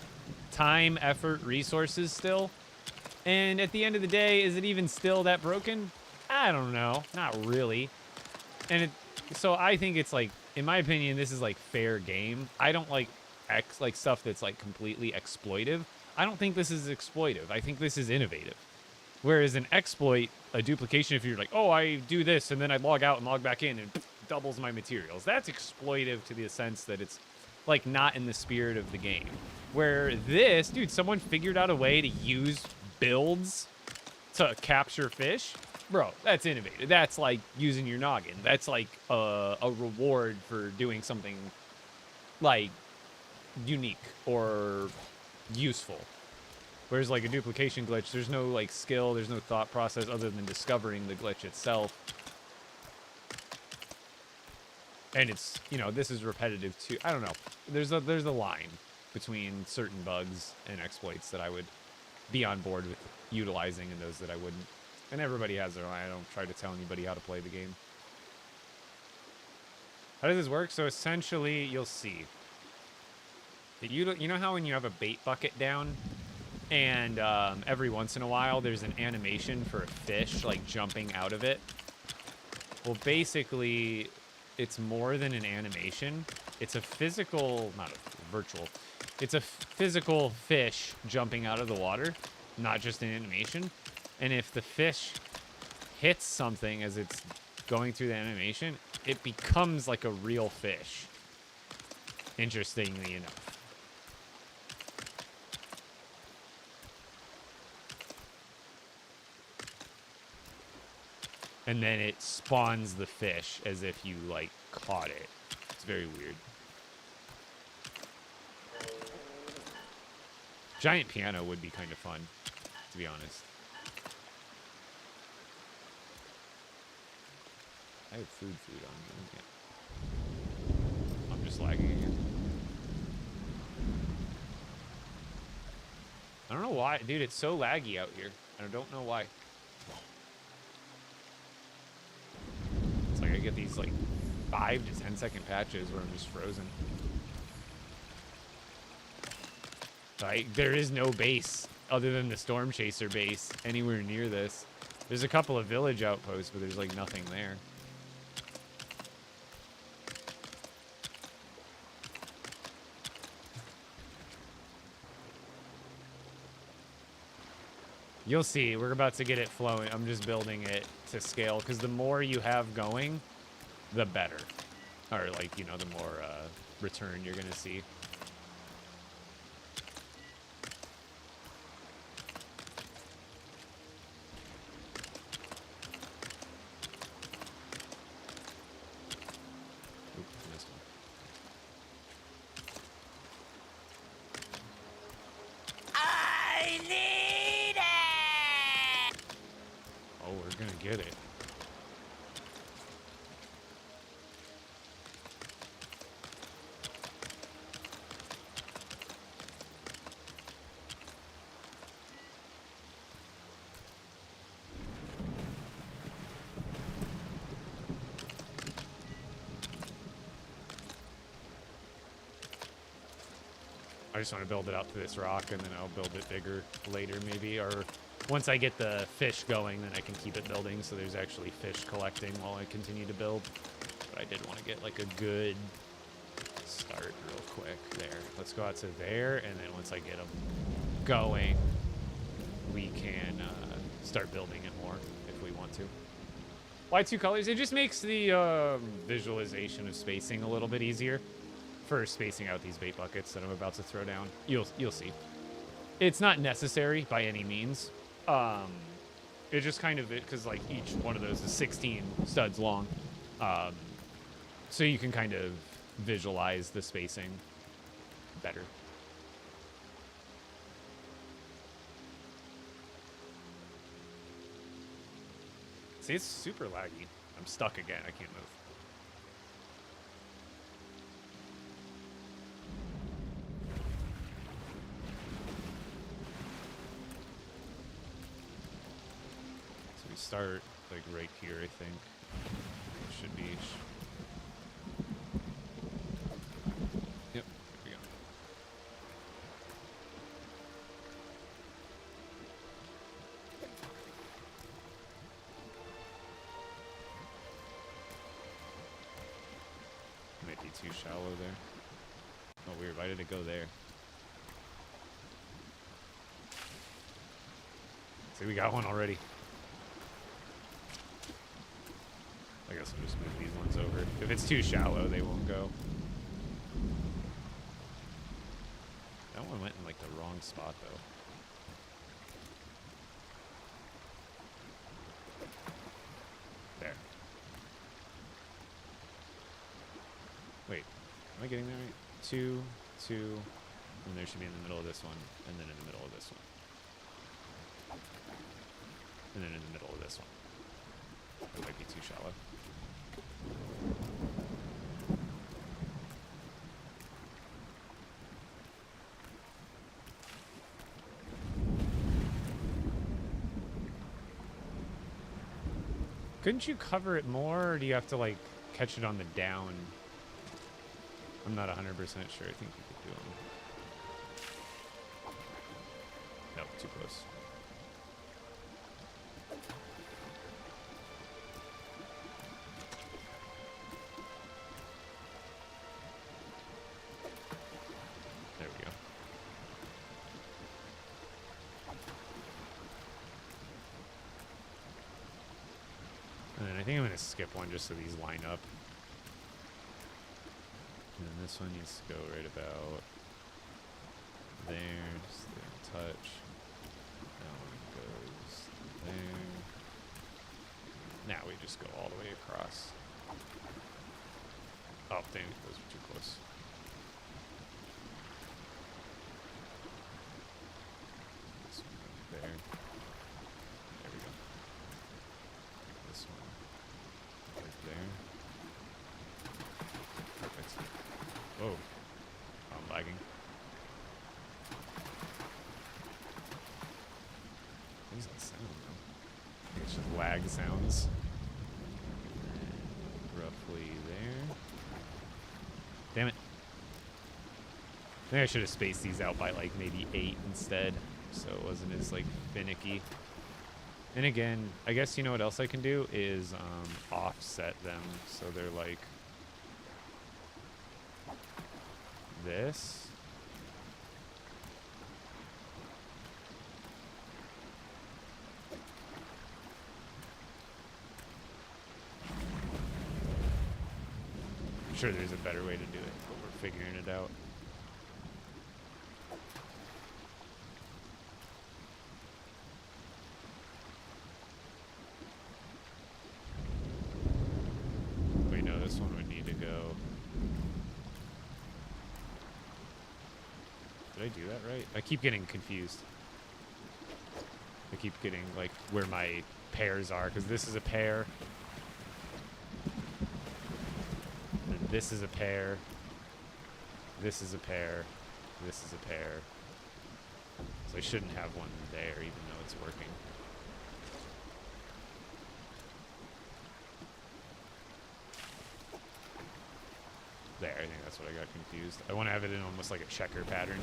time, effort, resources still. And at the end of the day, is it even still that broken? I don't know. Not really. And so I think it's like, in my opinion, this is like fair game. I don't like stuff that's like completely exploitive. I don't think this is exploitive. I think this is innovative. Whereas an exploit, a duplication, if you're like, oh, I do this and then I log out and log back in and doubles my materials, that's exploitive to the sense that it's like not in the spirit of the game. Where this, dude, someone figured out a way to use builds to capture fish. Bro, that's innovative. That's like using your noggin. That's like a reward for doing something like unique or useful. Whereas like a duplication glitch, there's no like skill, there's no thought process other than discovering the glitch itself. And it's, this is repetitive too. I don't know. There's a line between certain bugs and exploits that I would be on board with utilizing and those that I wouldn't. And everybody has their own. I don't try to tell anybody how to play the game. How does this work? So essentially, you'll see. You know how when you have a bait bucket down, and every once in a while there's an animation for a fish like jumping out of it? Well, basically, it's more than an animation. It's a physical, not a virtual. It's a physical fish jumping out of the water, not just an animation. And if the fish hits something as it's going through the animation, it becomes like a real fish. Interestingly enough. And then it spawns the fish as if you, like, caught it. It's very weird. Giant piano would be kind of fun, to be honest. I have food on me. Okay. I'm just lagging again. I don't know why. Dude, it's so laggy out here. I don't know why. It's like I get these, like, 5 to 10 second patches where I'm just frozen. Like, there is no base other than the Storm Chaser base anywhere near this. There's a couple of village outposts, but there's, like, nothing there. You'll see. We're about to get it flowing. I'm just building it to scale, because the more you have going, the better. Or, like, you know, the more return you're going to see. Get it. I just want to build it out to this rock, and then I'll build it bigger later, maybe, or once I get the fish going, then I can keep it building, so there's actually fish collecting while I continue to build. But I did want to get, like, a good start real quick there. Let's go out to there, and then once I get them going, we can start building it more if we want to. Why 2 colors? It just makes the visualization of spacing a little bit easier for spacing out these bait buckets that I'm about to throw down. You'll see. It's not necessary by any means. It just kind of, because like each one of those is 16 studs long. So you can kind of visualize the spacing better. See, it's super laggy. I'm stuck again. I can't move. Start like right here, I think. It should be. Yep, there we go. Might be too shallow there. Oh, weird. Why did it go there? See, we got one already. I guess I'll just move these ones over. If it's too shallow, they won't go. That one went in like the wrong spot though. There. Wait, am I getting that right? 2, 2, and there should be in the middle of this one, and then in the middle of this one. And then in the middle of this one. That might be too shallow. Couldn't you cover it more, or do you have to, like, catch it on the down? I'm not 100% sure. I think you could do them. Nope, too close. There we go. think I'm gonna skip one just so these line up. And then this one needs to go right about there, just a touch. That one goes there. Now we just go all the way across. Oh, dang it, those were too close. This one goes there. There we go. This one right there. Perfect. Whoa. Oh, I'm lagging. What does that sound though? It's just lag sounds. And roughly there. Damn it. I think I should have spaced these out by like maybe 8 instead, so it wasn't as like finicky. And again, I guess you know what else I can do is offset them so they're like this. I'm sure there's a better way to do it, but we're figuring it out. Wait, no, this one would need to go. Did I do that right? I keep getting confused. I keep getting like where my pairs are, because this is a pair. And this is a pair. This is a pair. This is a pair. So I shouldn't have one there, even though it's working. There, I think that's what I got confused. I want to have it in almost like a checker pattern.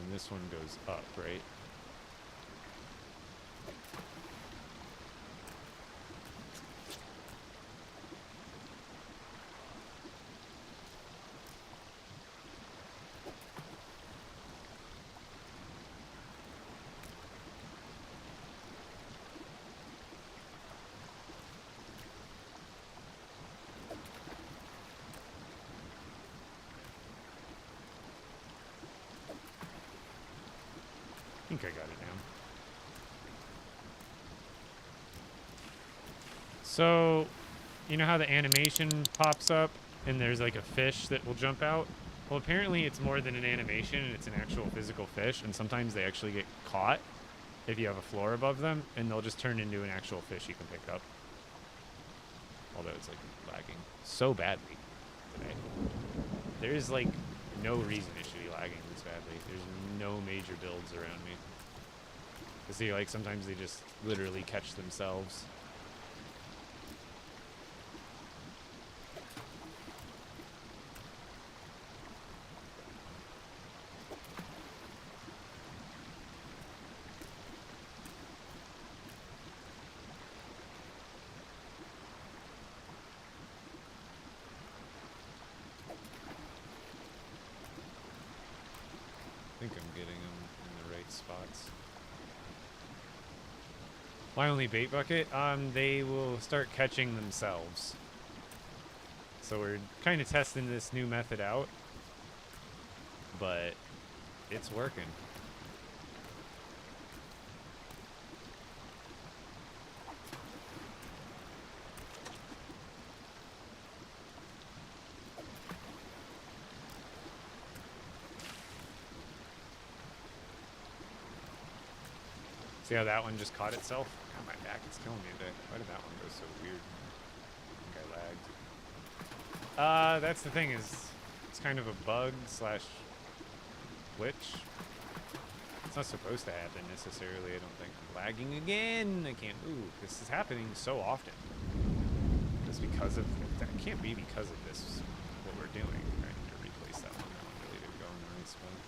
And this one goes up, right? I think I got it now. So, you know how the animation pops up and there's like a fish that will jump out? Well, apparently it's more than an animation and it's an actual physical fish, and sometimes they actually get caught if you have a floor above them, and they'll just turn into an actual fish you can pick up. Although it's like lagging so badly today. There's like no reason it should be lagging this badly. There's no major builds around me. You see, like sometimes they just literally catch themselves. I think I'm getting them in the right spots. Why only bait bucket? They will start catching themselves. So we're kind of testing this new method out, but it's working. See how that one just caught itself? God, my back is killing me today. Why did that one go so weird? I think I lagged. That's the thing, is it's kind of a bug slash glitch. It's not supposed to happen necessarily, I don't think. I'm lagging again! I can't move. This is happening so often. Just because of, that can't be because of this, what we're doing. I need to replace that one. I want really to go in the right spot.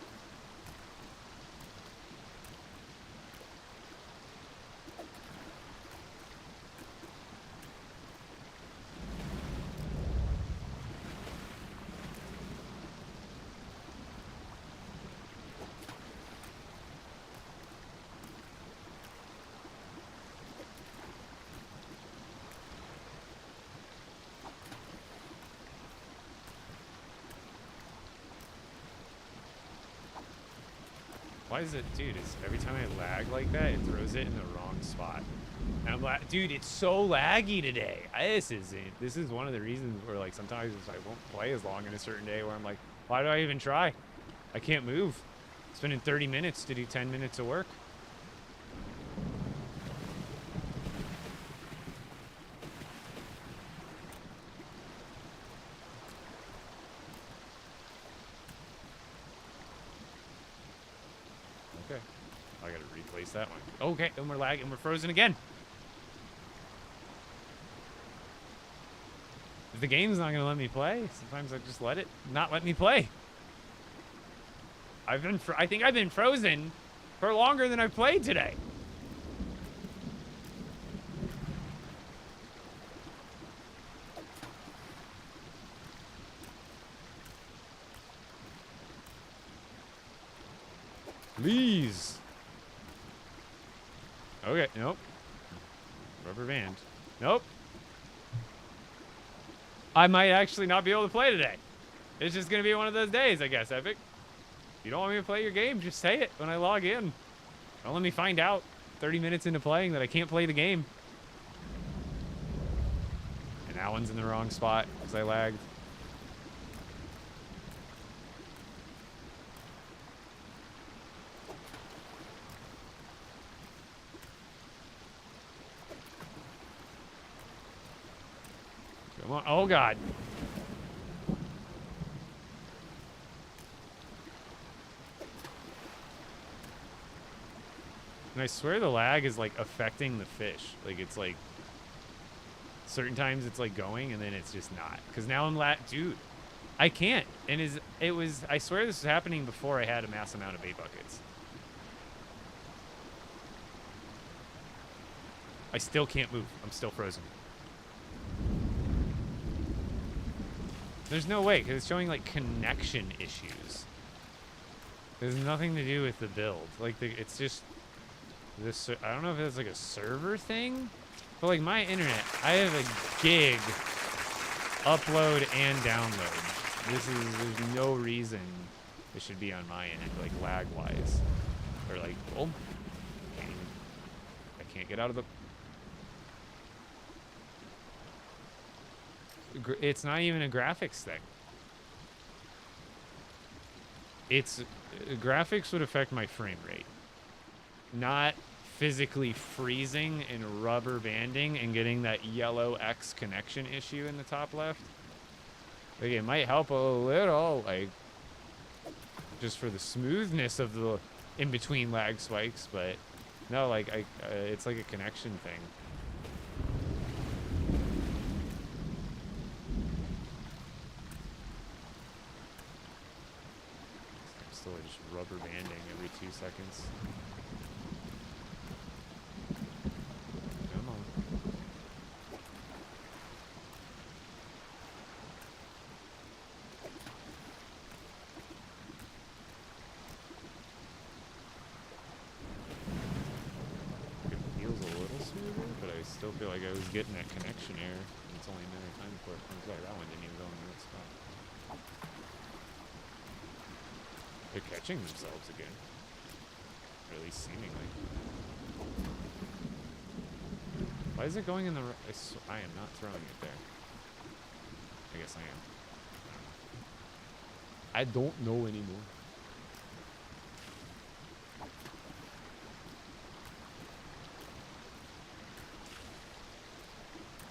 Why is it, dude? It's every time I lag like that, it throws it in the wrong spot. And I'm like, dude, it's so laggy today. This is one of the reasons where like sometimes I won't play as long in a certain day where I'm like, why do I even try? I can't move. Spending 30 minutes to do 10 minutes of work. Okay. I gotta replace that one. Okay, and we're lagging. We're frozen again. If the game's not gonna let me play, sometimes I just let it not let me play. I think I've been frozen for longer than I've played today. Please. Okay, nope. Rubber band. Nope. I might actually not be able to play today. It's just gonna be one of those days, I guess, Epic. If you don't want me to play your game, just say it when I log in. Don't let me find out 30 minutes into playing that I can't play the game. And that one's in the wrong spot because I lagged. Come on. Oh, God. And I swear the lag is like affecting the fish. Like it's like certain times it's like going and then it's just not. Cause now I'm dude, I can't. And I swear this was happening before I had a mass amount of bait buckets. I still can't move. I'm still frozen. There's no way, because it's showing like connection issues. There's nothing to do with the build. Like it's just this. I don't know if it's like a server thing, but like my internet, I have a gig upload and download. There's no reason it should be on my end, like lag wise, or like I can't get out of the. It's not even a graphics thing. It's graphics would affect my frame rate, not physically freezing and rubber banding and getting that yellow X connection issue in the top left. Like it might help a little, like just for the smoothness of the in between lag spikes, but no, like it's like a connection thing. Just rubber banding every 2 seconds. Come on. It feels a little smoother, but I still feel like I was getting that connection error. It's only a matter of time before it comes out. That one didn't even go in the right spot. They're catching themselves again. Or at least seemingly. Why is it going in the I am not throwing it there. I guess I am. I don't know anymore.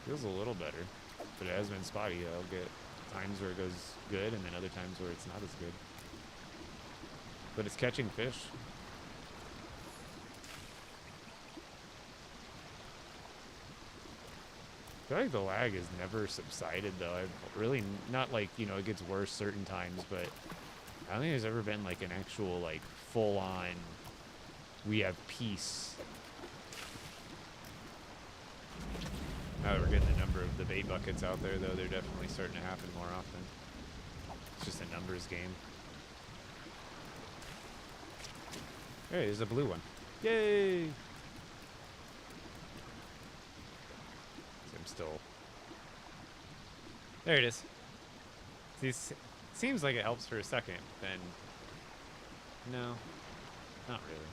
Feels a little better. But it has been spotty. I'll get times where it goes good and then other times where it's not as good. But it's catching fish. I feel like the lag has never subsided though. I've really not like, you know, it gets worse certain times, but I don't think there's ever been like an actual like full on we have peace. Now that we're getting the number of the bait buckets out there though, they're definitely starting to happen more often. It's just a numbers game. Hey, there's a blue one. Yay! I'm still... There it is. See, seems like it helps for a second, then... No. Not really.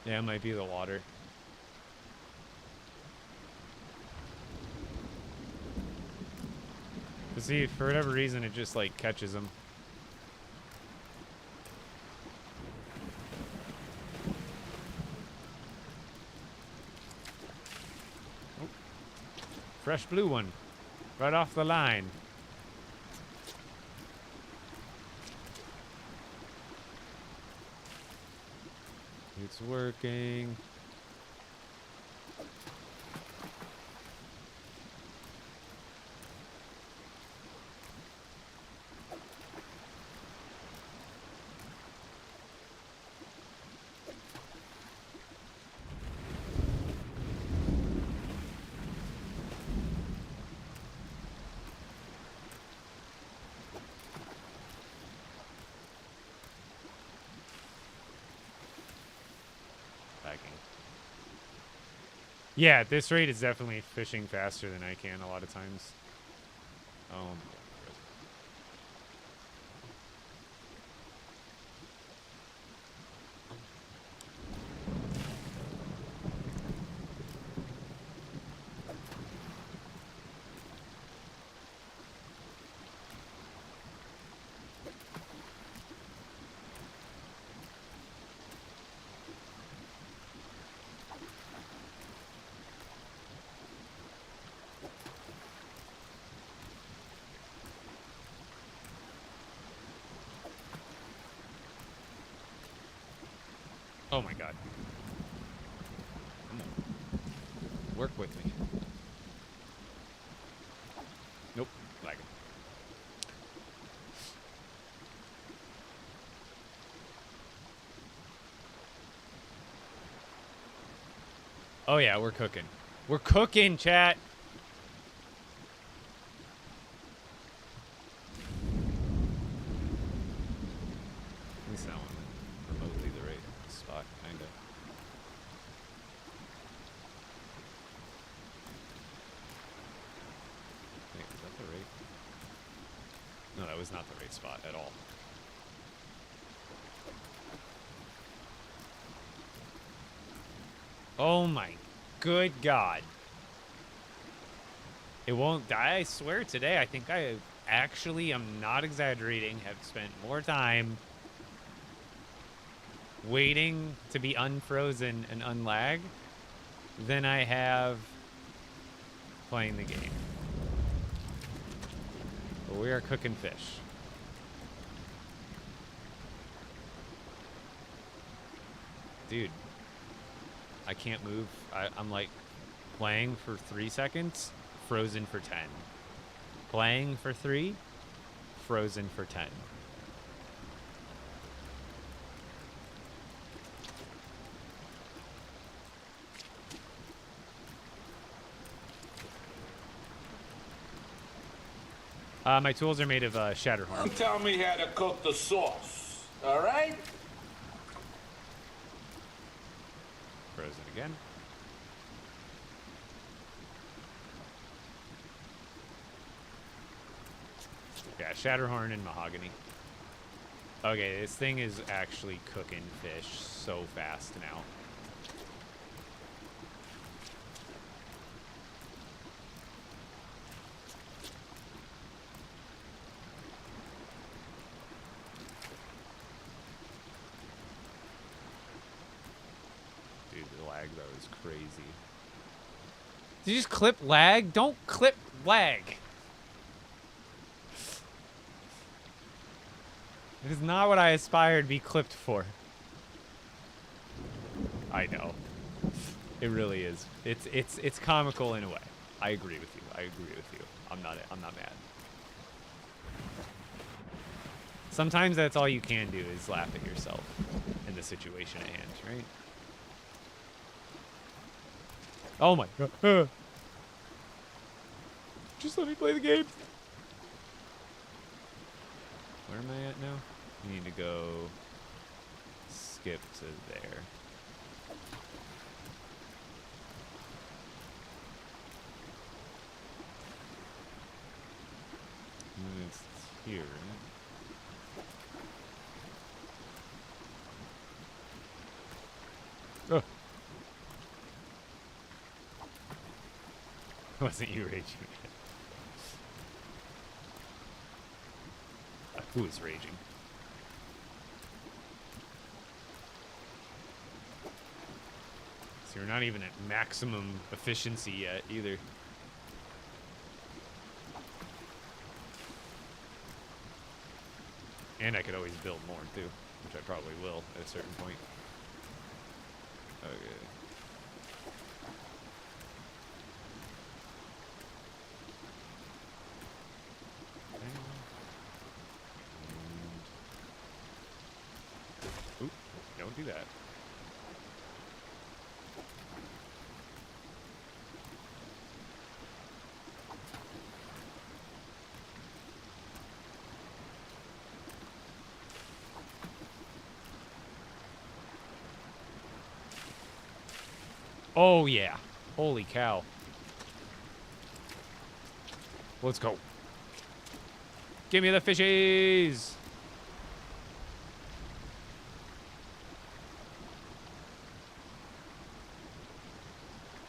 Yeah, it might be the water. But see, for whatever reason, it just, like, catches them. Oh. Fresh blue one. Right off the line. It's working. Yeah, at this rate, it's definitely fishing faster than I can a lot of times. Oh my god. Work with me. Nope. Lagging. Oh yeah, we're cooking. We're cooking, chat. At least that one remotely the right spot, kinda. Wait, is that the right? No, that was not the right spot at all. Oh my good god. It won't die, I swear today. I think I actually, I'm not exaggerating, have spent more time waiting to be unfrozen and unlag than I have playing the game. But we are cooking fish. Dude, I can't move. I'm like playing for 3 seconds, frozen for 10. Playing for 3, frozen for 10. My tools are made of Shatterhorn. Don't tell me how to cook the sauce, all right? Frozen again. Yeah, Shatterhorn and Mahogany. Okay, this thing is actually cooking fish so fast now. Dude, the lag though is crazy. Did you just clip lag? Don't clip lag. It is not what I aspire to be clipped for. I know. It really is. It's comical in a way. I agree with you. I agree with you. I'm not mad. Sometimes that's all you can do is laugh at yourself in the situation at hand, right? Oh my god. Just let me play the game. Where am I at now? You need to go skip to there. And then it's here, right? Oh. Wasn't you raging? Who is raging? So you're not even at maximum efficiency yet, either. And I could always build more, too. Which I probably will at a certain point. Okay. Oop, don't do that. Oh, yeah. Holy cow. Let's go. Give me the fishies!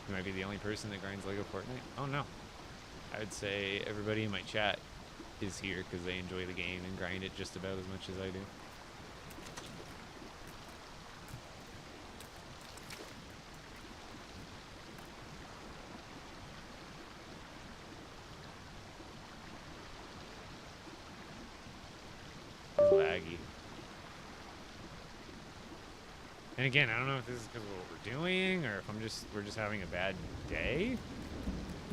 You might be the only person that grinds LEGO Fortnite. Oh, no. I would say everybody in my chat is here because they enjoy the game and grind it just about as much as I do. Laggy. And again, I don't know if this is because of what we're doing or if we're just having a bad day.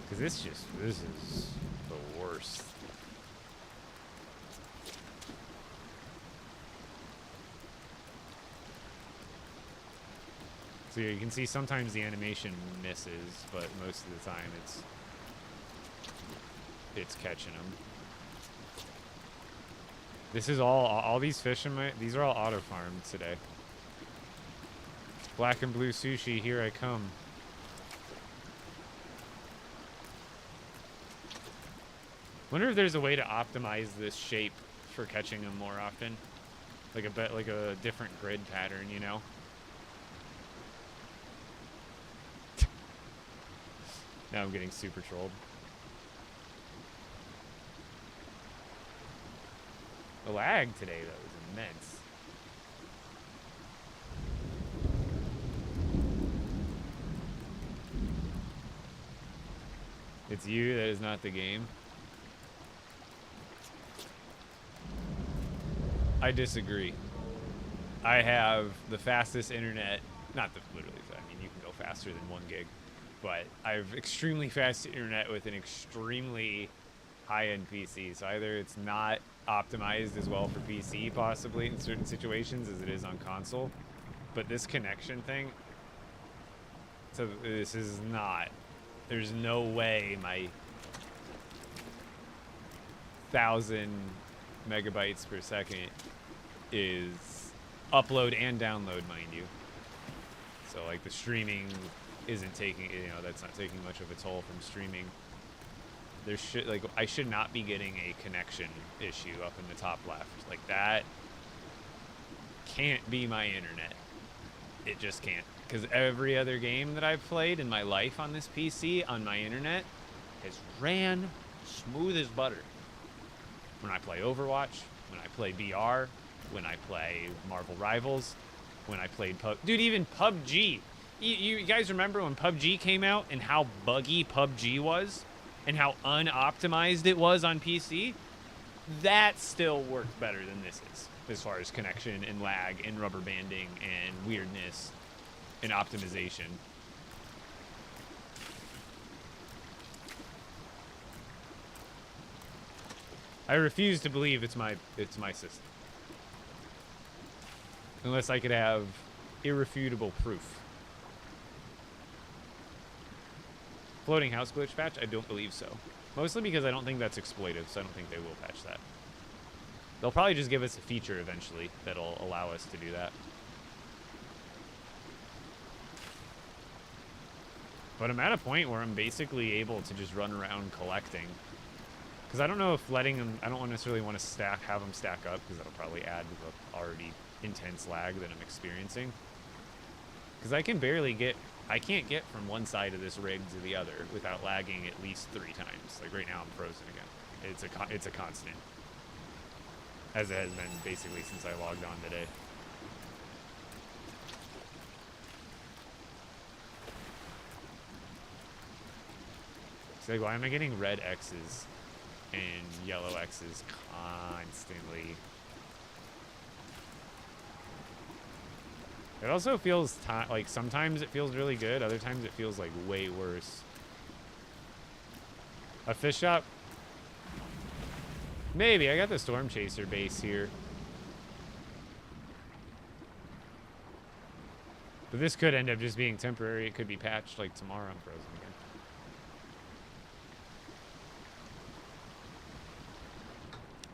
Because this is the worst. So yeah, you can see sometimes the animation misses, but most of the time it's catching them. This is all these fish in my, these are all auto farmed today. Black and blue sushi, here I come. Wonder if there's a way to optimize this shape for catching them more often. Like a different grid pattern, you know? Now I'm getting super trolled. The lag today, though, is immense. It's you, that is not the game. I disagree. I have the fastest internet, not the literally, I mean, you can go faster than 1 gig, but I have extremely fast internet with an extremely high-end PC. So either it's not optimized as well for PC, possibly in certain situations, as it is on console. But this connection thing, so this is not, there's no way my 1,000 megabytes per second is upload and download, mind you. So like the streaming isn't taking, you know, that's not taking much of a toll from streaming. There should, like, I should not be getting a connection issue up in the top left. Like, that can't be my internet. It just can't. Because every other game that I've played in my life on this PC, on my internet, has ran smooth as butter. When I play Overwatch, when I play VR, when I play Marvel Rivals, when I played dude, even PUBG. You guys remember when PUBG came out and how buggy PUBG was? And how unoptimized it was on PC? That still worked better than this is, as far as connection and lag and rubber banding and weirdness and optimization. I refuse to believe it's my system. Unless I could have irrefutable proof. Floating house glitch patch? I don't believe so. Mostly because I don't think that's exploitive, so I don't think they will patch that. They'll probably just give us a feature eventually that'll allow us to do that. But I'm at a point where I'm basically able to just run around collecting. Because I don't know if letting them, I don't necessarily want to have them stack up, because that'll probably add to the already intense lag that I'm experiencing. Because I can't get from one side of this rig to the other without lagging at least 3 times. Like right now I'm frozen again. It's a constant. As it has been basically since I logged on today. It's like, why am I getting red X's and yellow X's constantly? It also feels like sometimes it feels really good, other times it feels like way worse. A fish shop? Maybe. I got the Storm Chaser base here. But this could end up just being temporary. It could be patched like tomorrow. I'm frozen again.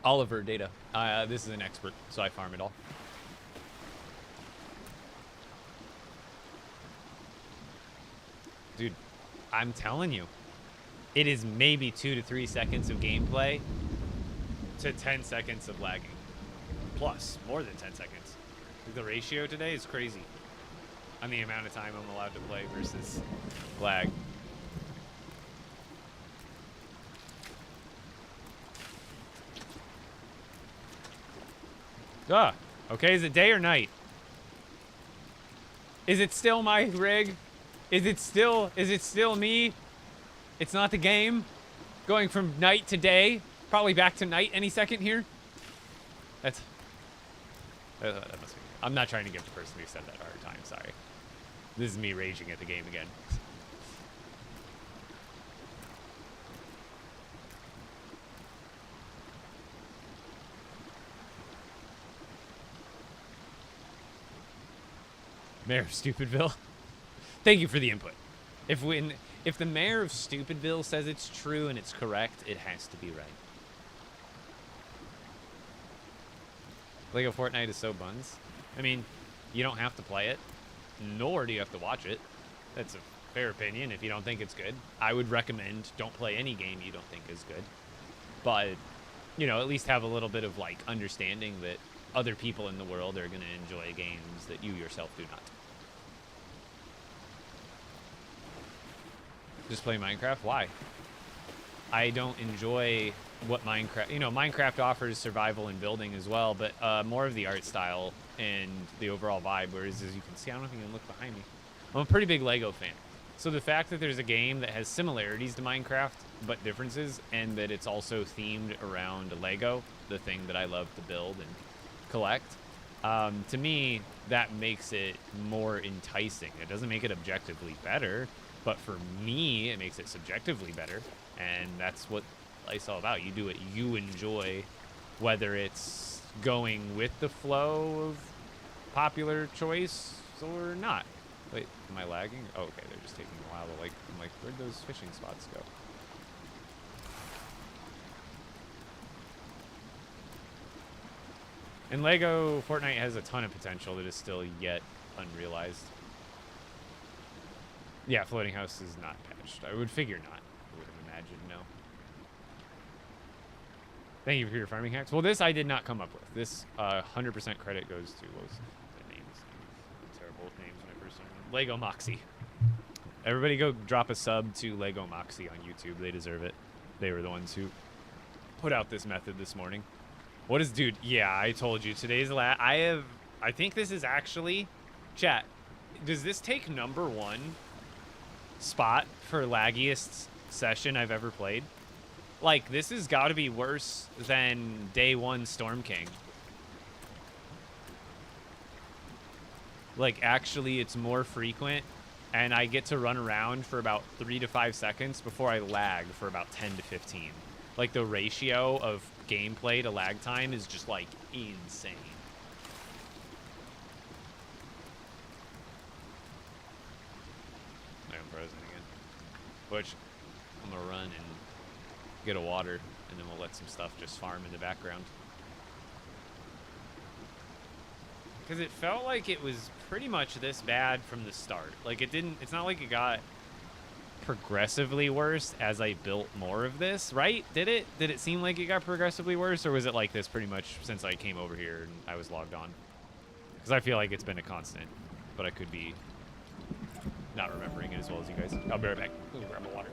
Oliver data. This is an expert, so I farm it all. Dude, I'm telling you, it is maybe 2 to 3 seconds of gameplay to 10 seconds of lagging. Plus, more than 10 seconds. The ratio today is crazy on the amount of time I'm allowed to play versus lag. Okay, is it day or night? Is it still my rig? Is it still me? It's not the game? Going from night to day? Probably back to night any second here? That must be. I'm not trying to give the person who said that a hard time, sorry. This is me raging at the game again. Mayor of Stupidville. Thank you for the input. If the mayor of Stupidville says it's true and it's correct, it has to be right. LEGO Fortnite is so buns. I mean, you don't have to play it, nor do you have to watch it. That's a fair opinion if you don't think it's good. I would recommend don't play any game you don't think is good. But, you know, at least have a little bit of, like, understanding that other people in the world are going to enjoy games that you yourself do not. Just play Minecraft? Why? I don't enjoy what Minecraft... You know, Minecraft offers survival and building as well, but more of the art style and the overall vibe, whereas as you can see, I don't know if you can look behind me. I'm a pretty big LEGO fan. So the fact that there's a game that has similarities to Minecraft, but differences, and that it's also themed around LEGO, the thing that I love to build and collect, to me, that makes it more enticing. It doesn't make it objectively better, but for me, it makes it subjectively better, and that's what life's all about. You do what you enjoy, whether it's going with the flow of popular choice or not. Wait, am I lagging? Oh, okay, they're just taking a while to, like, I'm like, where'd those fishing spots go? And LEGO Fortnite has a ton of potential that is still yet unrealized. Yeah, floating house is not patched. I would figure not. I would have imagined no. Thank you for your farming hacks. Well, this I did not come up with. This 100% credit goes to, what was the names? Terrible names when I first started. LEGO Moxie. Everybody go drop a sub to LEGO Moxie on YouTube. They deserve it. They were the ones who put out this method this morning. What is, dude? Yeah, I told you. Today's I think this is actually, chat, does this take #1 spot for laggiest session I've ever played? Like, this has got to be worse than day 1 Storm King. Like, actually, it's more frequent, and I get to run around for about 3 to 5 seconds before I lag for about 10 to 15. Like, the ratio of gameplay to lag time is just, like, insane. I'm frozen again. Which, I'm gonna run and get a water, and then we'll let some stuff just farm in the background. Because it felt like it was pretty much this bad from the start. Like, it's not like it got progressively worse as I built more of this, right? Did it seem like it got progressively worse, or was it like this pretty much since I came over here and I was logged on? Because I feel like it's been a constant, but I could be not remembering it as well as you guys. I'll be right back. Let me grab my water.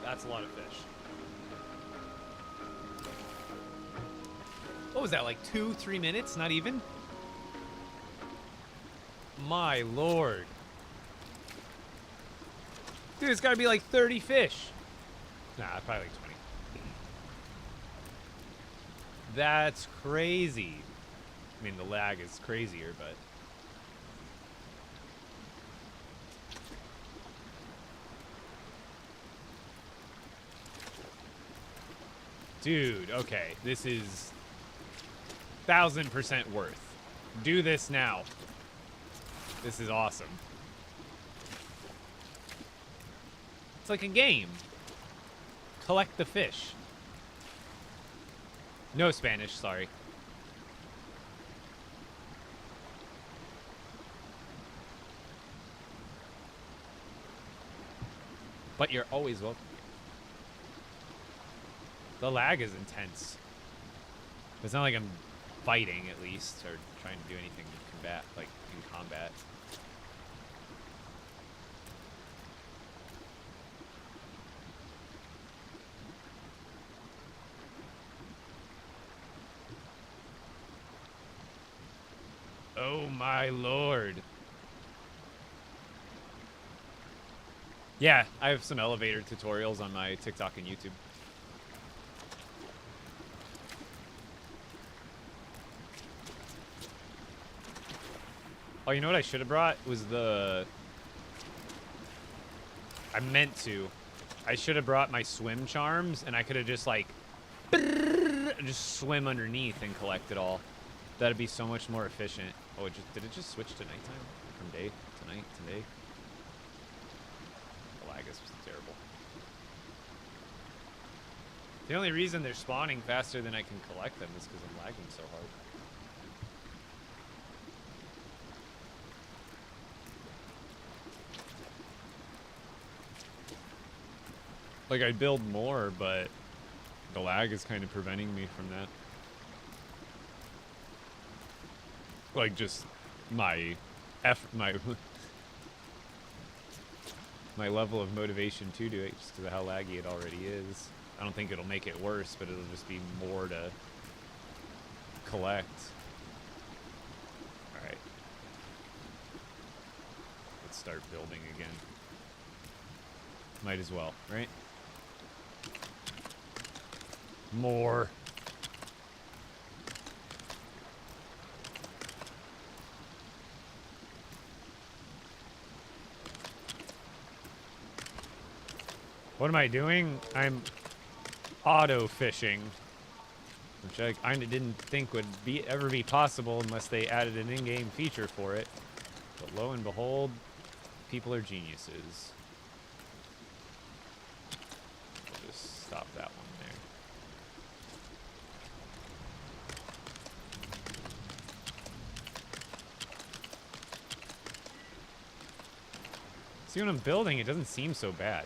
That's a lot of fish. What was that, like 2-3 minutes? Not even? My lord. Dude, it's gotta be like 30 fish. Nah, probably like 20. That's crazy. I mean, the lag is crazier, but... Dude, okay. This is 1000% worth. Do this now. This is awesome. It's like a game. Collect the fish. No Spanish, sorry. But you're always welcome. The lag is intense. It's not like I'm fighting, at least, or trying to do anything to combat, like, in combat. Oh my lord. Yeah, I have some elevator tutorials on my TikTok and YouTube. Oh, you know what I should have brought? Was the... I meant to. I should have brought my swim charms, and I could have just, like... just swim underneath and collect it all. That'd be so much more efficient. Oh, did it just switch to nighttime? From day to night to day? The lag is terrible. The only reason they're spawning faster than I can collect them is because I'm lagging so hard. Like, I'd build more, but the lag is kind of preventing me from that. Like, just my my level of motivation to do it just because of how laggy it already is. I don't think it'll make it worse, but it'll just be more to collect. Alright. Let's start building again. Might as well, right? More. What am I doing? I'm auto fishing, which I kind of didn't think would ever be possible unless they added an in-game feature for it. But lo and behold, people are geniuses. I'll just stop that one there. See, when I'm building, it doesn't seem so bad.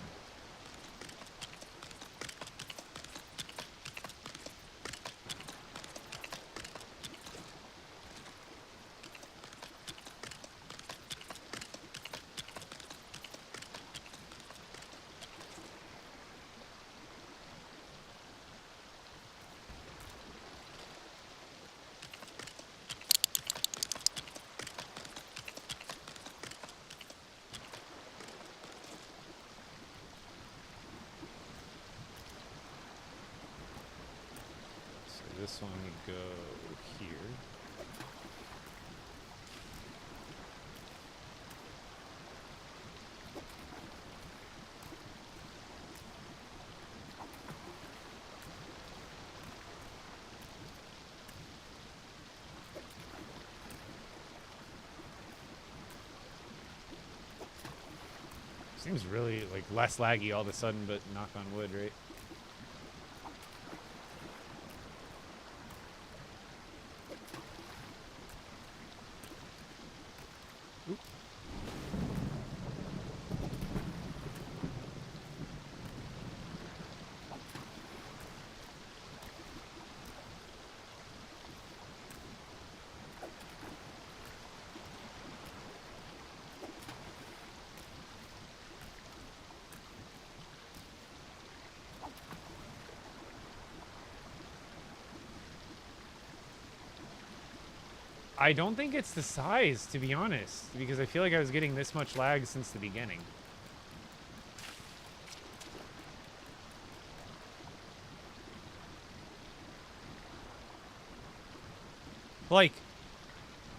This one would go here. Seems really like less laggy all of a sudden, but knock on wood, right? I don't think it's the size, to be honest, because I feel like I was getting this much lag since the beginning. Like,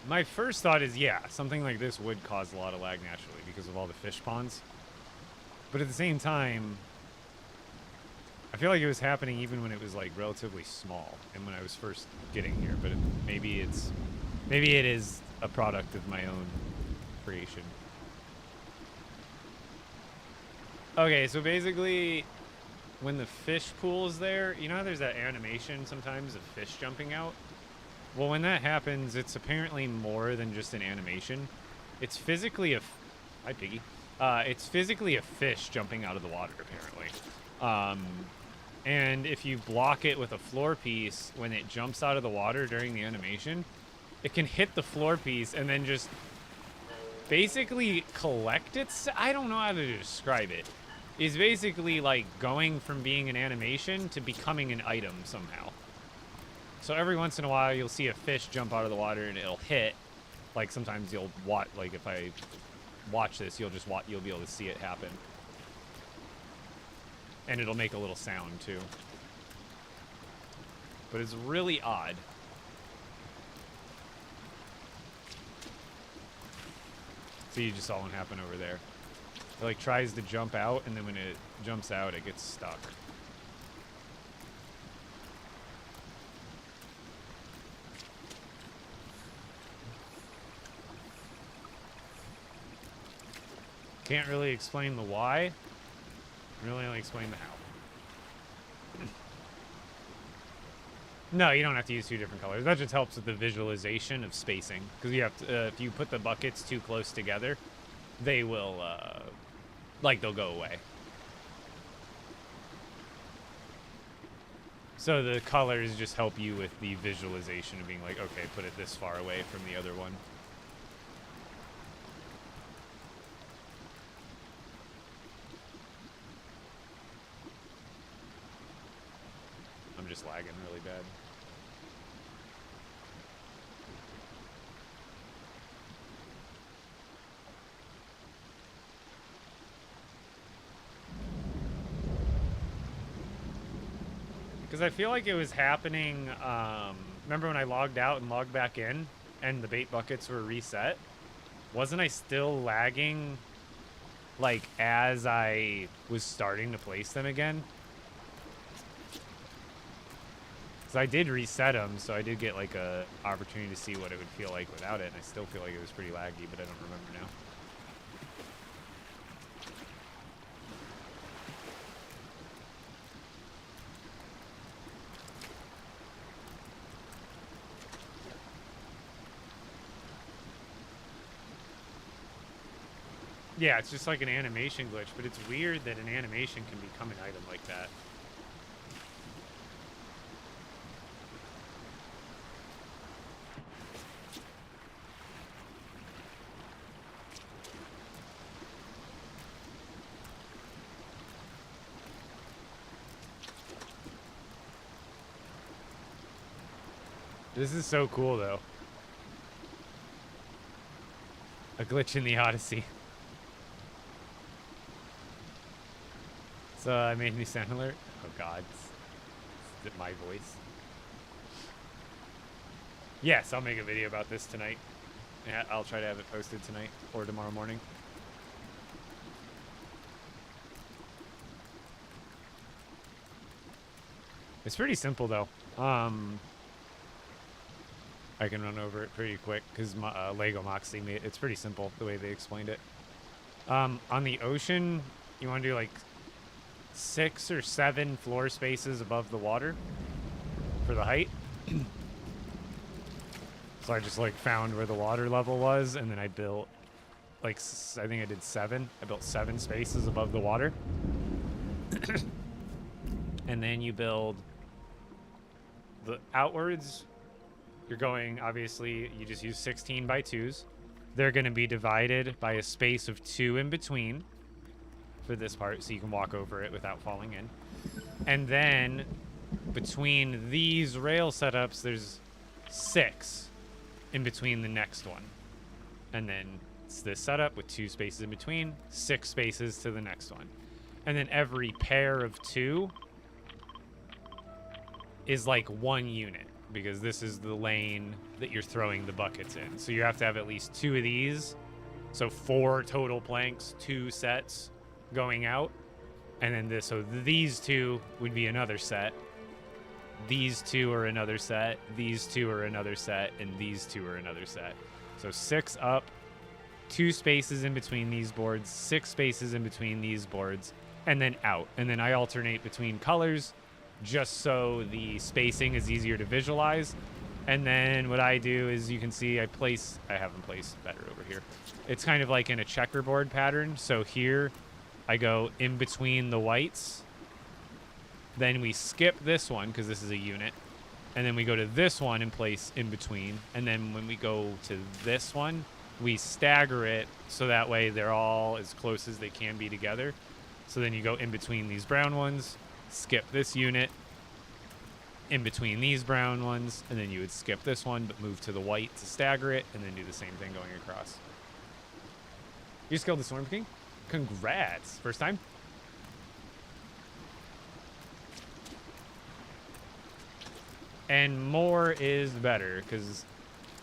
my first thought is, yeah, something like this would cause a lot of lag naturally because of all the fish ponds. But at the same time, I feel like it was happening even when it was, like, relatively small and when I was first getting here. But maybe it is a product of my own creation. Okay, so basically, when the fish pool is there, you know how there's that animation sometimes of fish jumping out? Well, when that happens, it's apparently more than just an animation. It's physically hi, Piggy. It's physically a fish jumping out of the water, apparently. And if you block it with a floor piece, when it jumps out of the water during the animation, it can hit the floor piece and then just basically collect its... I don't know how to describe it. It's basically like going from being an animation to becoming an item somehow. So every once in a while, you'll see a fish jump out of the water and it'll hit. Like sometimes you'll watch, like if I watch this, you'll be able to see it happen. And it'll make a little sound too. But it's really odd. So you just saw one happen over there. It like tries to jump out, and then when it jumps out, it gets stuck. Can't really explain the why. Really only explain the how. No, you don't have to use two different colors. That just helps with the visualization of spacing. Because you have to, if you put the buckets too close together, they will, like, they'll go away. So the colors just help you with the visualization of being like, okay, put it this far away from the other one. just lagging really bad. Because I feel like it was happening, remember when I logged out and logged back in and the bait buckets were reset? Wasn't I still lagging, like, as I was starting to place them again? Because I did reset them, so I did get, like, a opportunity to see what it would feel like without it, and I still feel like it was pretty laggy, but I don't remember now. Yeah, it's just like an animation glitch, but it's weird that an animation can become an item like that. This is so cool, though. A glitch in the Odyssey. So I made me sound alert. Oh god. Is it my voice? Yes, I'll make a video about this tonight. Yeah, I'll try to have it posted tonight or tomorrow morning. It's pretty simple though. I can run over it pretty quick because Lego Moxie made it's pretty simple the way they explained it. On the ocean, you want to do like 6 or 7 floor spaces above the water for the height. So I just like found where the water level was, and then I built like I think I did 7. I built 7 spaces above the water. And then you build the outwards. You're going, obviously, you just use 16 by 2s. They're going to be divided by a space of 2 in between for this part, so you can walk over it without falling in. And then between these rail setups, there's 6 in between the next one. And then it's this setup with 2 spaces in between, 6 spaces to the next one. And then every pair of 2 is like 1 unit, because this is the lane that you're throwing the buckets in. So you have to have at least 2 of these. So 4 total planks, 2 sets going out. And then this, so these 2 would be another set. These 2 are another set. These 2 are another set. And these 2 are another set. So 6 up, 2 spaces in between these boards, 6 spaces in between these boards, and then out. And then I alternate between colors just so the spacing is easier to visualize. And then what I do is, you can see I have them placed better over here. It's kind of like in a checkerboard pattern. So here I go in between the whites. Then we skip this one because this is a unit. And then we go to this one and place in between. And then when we go to this one, we stagger it so that way they're all as close as they can be together. So then you go in between these brown ones, skip this unit, in between these brown ones, and then you would skip this one but move to the white to stagger it, and then do the same thing going across. You just killed the Storm King? Congrats. First time? And more is better, because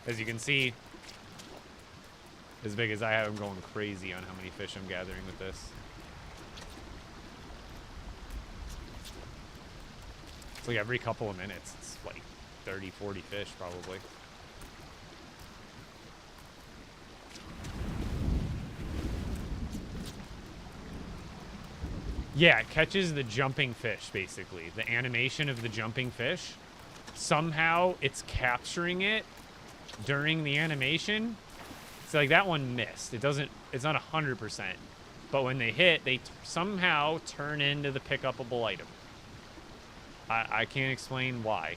as you can see, as big as I have, I'm going crazy on how many fish I'm gathering with this. It's like every couple of minutes, it's like 30, 40 fish probably. Yeah, it catches the jumping fish, basically. The animation of the jumping fish. Somehow it's capturing it during the animation. So like that one missed. It's not 100%. But when they hit, they somehow turn into the pick-upable item. I can't explain why.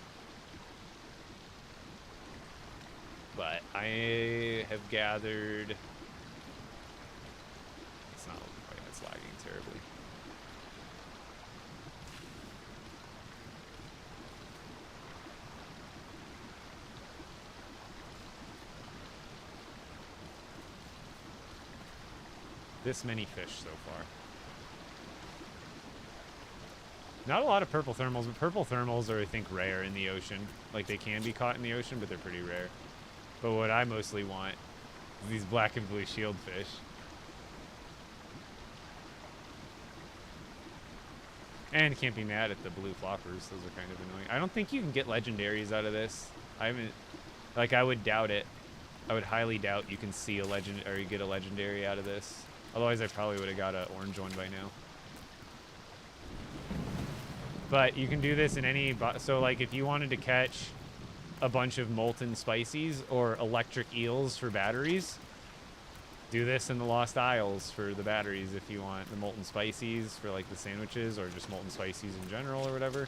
But I have gathered... It's not looking quite, it's lagging terribly. this many fish so far. Not a lot of purple thermals, but purple thermals are, I think, rare in the ocean. Like, they can be caught in the ocean, but they're pretty rare. But what I mostly want is these black and blue shield fish. And can't be mad at the blue floppers. Those are kind of annoying. I don't think you can get legendaries out of this. I haven't... Like, I would doubt it. I would highly doubt you can see a legend... Or you get a legendary out of this. Otherwise, I probably would have got an orange one by now. But you can do this in any... So, like, if you wanted to catch a bunch of molten spices or electric eels for batteries... Do this in the Lost Isles for the batteries if you want the molten spices for like the sandwiches or just molten spices in general or whatever.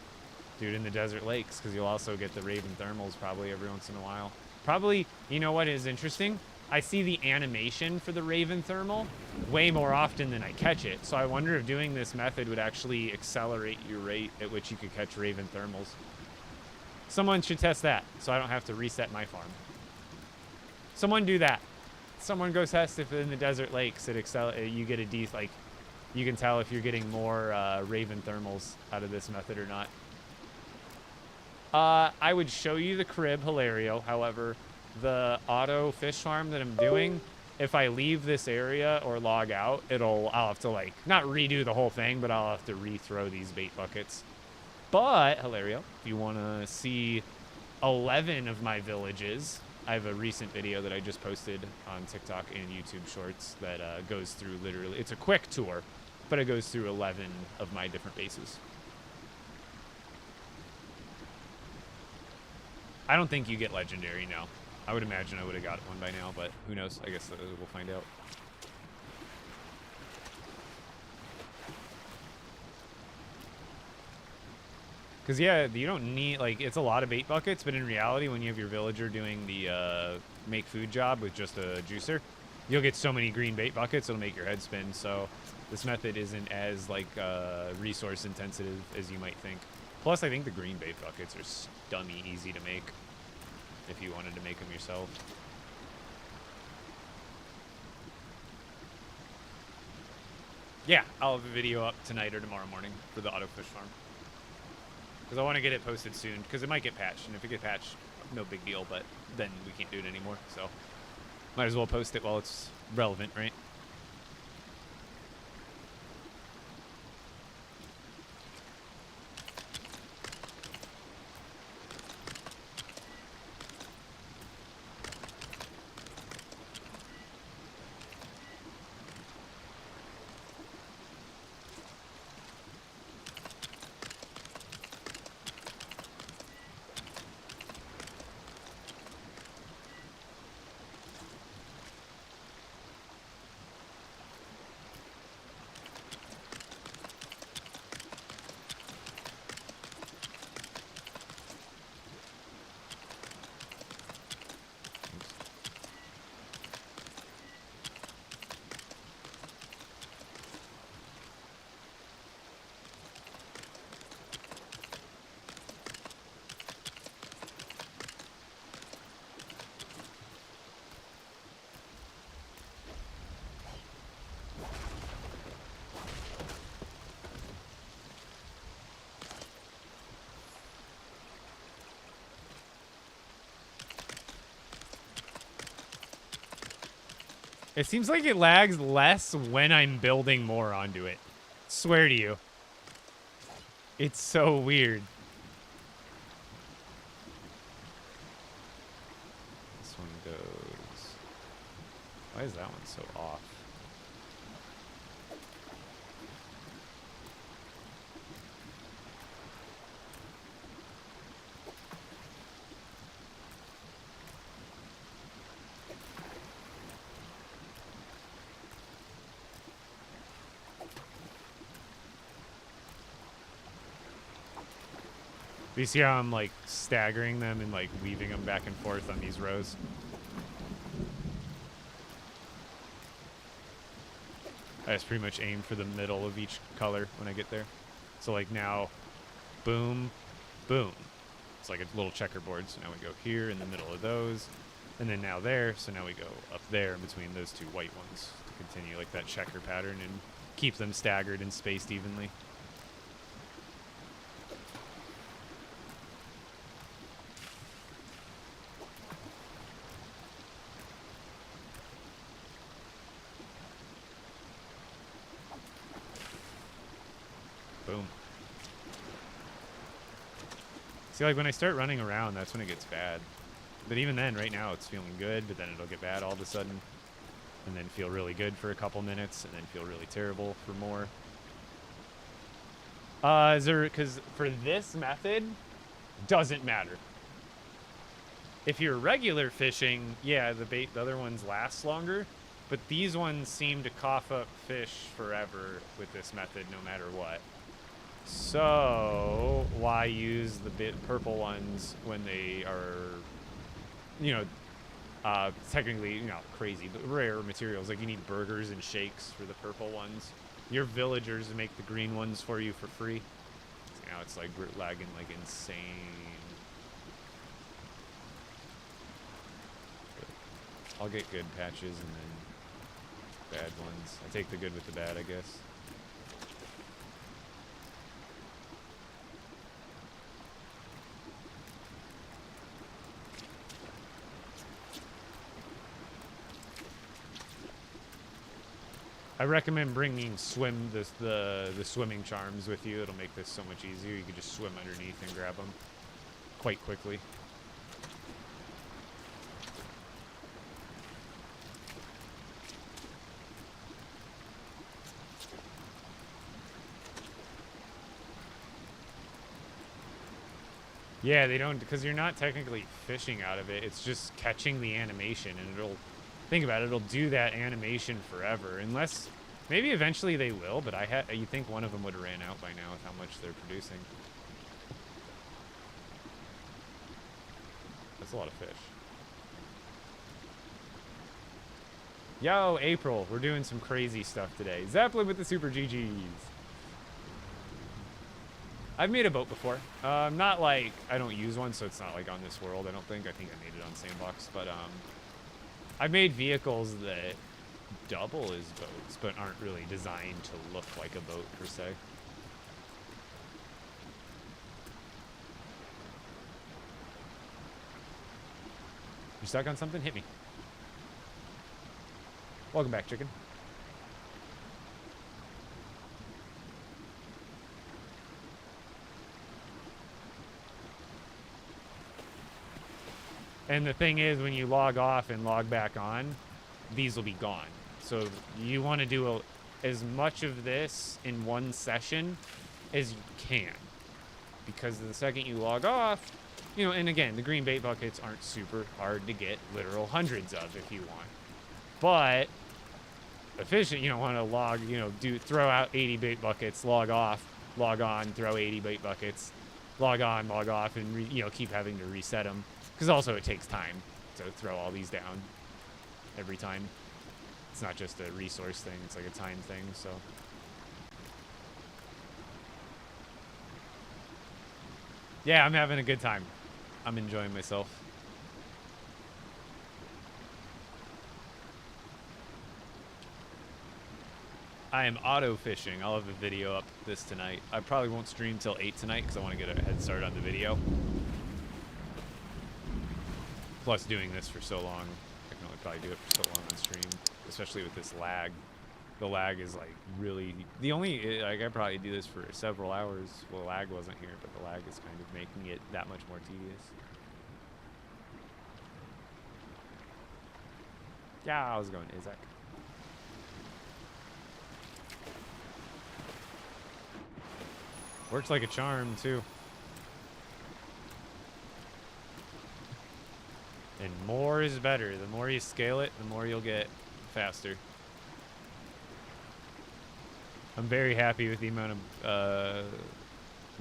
Do it in the desert lakes because you'll also get the Raven thermals probably every once in a while. Probably, you know what is interesting? I see the animation for the Raven thermal way more often than I catch it. So I wonder if doing this method would actually accelerate your rate at which you could catch Raven thermals. Someone should test that so I don't have to reset my farm. Someone do that. Someone go test if in the desert lakes you get a like you can tell if you're getting more Raven thermals out of this method or not. I would show you the crib, Hilario. However, the auto fish farm that I'm doing, if I leave this area or log out, I'll have to like not redo the whole thing, but I'll have to rethrow these bait buckets. But Hilario, if you want to see 11 of my villages. I have a recent video that I just posted on TikTok and YouTube Shorts that goes through literally, it's a quick tour, but it goes through 11 of my different bases. I don't think you get legendary, no. I would imagine I would have got one by now, but who knows? I guess we'll find out. Because, yeah, you don't need, like, it's a lot of bait buckets, but in reality, when you have your villager doing the make food job with just a juicer, you'll get so many green bait buckets, it'll make your head spin. So this method isn't as, like, resource intensive as you might think. Plus, I think the green bait buckets are dummy easy to make if you wanted to make them yourself. Yeah, I'll have a video up tonight or tomorrow morning for the auto fish farm. Because I want to get it posted soon, because it might get patched, and if it gets patched, no big deal, but then we can't do it anymore, so might as well post it while it's relevant, right? It seems like it lags less when I'm building more onto it. Swear to you. It's so weird. This one goes... Why is that one so off? Do you see how I'm like staggering them and like weaving them back and forth on these rows? I just pretty much aim for the middle of each color when I get there. So like now, boom, boom. It's like a little checkerboard. So now we go here in the middle of those. And then now there. So now we go up there in between those two white ones. continue like that checker pattern and keep them staggered and spaced evenly. Boom. See, like when I start running around, that's when it gets bad. But even then, right now, it's feeling good, but then it'll get bad all of a sudden. And then feel really good for a couple minutes, and then feel really terrible for more. Because for this method, doesn't matter. If you're regular fishing, yeah, the other ones last longer, but these ones seem to cough up fish forever with this method, no matter what. So why use the purple ones when they are, technically, crazy, but rare materials? Like you need burgers and shakes for the purple ones. Your villagers make the green ones for you for free. So now it's like lagging like insane. I'll get good patches and then bad ones. I take the good with the bad, I guess. I recommend bringing the swimming charms with you. It'll make this so much easier. You can just swim underneath and grab them quite quickly. Yeah, they don't, because you're not technically fishing out of it. It's just catching the animation, and it'll, think about it, it'll do that animation forever. Unless, maybe eventually they will, but you think one of them would have ran out by now with how much they're producing. That's a lot of fish. Yo, April, we're doing some crazy stuff today. Zeppelin with the Super GGs. I've made a boat before. Not like, I don't use one, so it's not like on this world, I don't think. I think I made it on Sandbox, but I've made vehicles that double as boats, but aren't really designed to look like a boat, per se. You stuck on something? Hit me. Welcome back, chicken. And the thing is, when you log off and log back on, these will be gone. So you want to do as much of this in one session as you can. Because the second you log off, and again, the green bait buckets aren't super hard to get literal hundreds of if you want. But efficient, you don't want to log, throw out 80 bait buckets, log off, log on, throw 80 bait buckets, log on, log off, and keep having to reset them. Because also it takes time to throw all these down every time. It's not just a resource thing, it's like a time thing, so. Yeah, I'm having a good time. I'm enjoying myself. I am auto fishing. I'll have a video up this tonight. I probably won't stream till 8 tonight because I want to get a head start on the video. Plus, doing this for so long, I can only probably do it for so long on stream, especially with this lag. The lag is like really the only, like I probably do this for several hours. Well, the lag wasn't here, but the lag is kind of making it that much more tedious. Yeah, how's it going, Isaac? Works like a charm, too. And more is better. The more you scale it, the more you'll get faster. I'm very happy with the amount of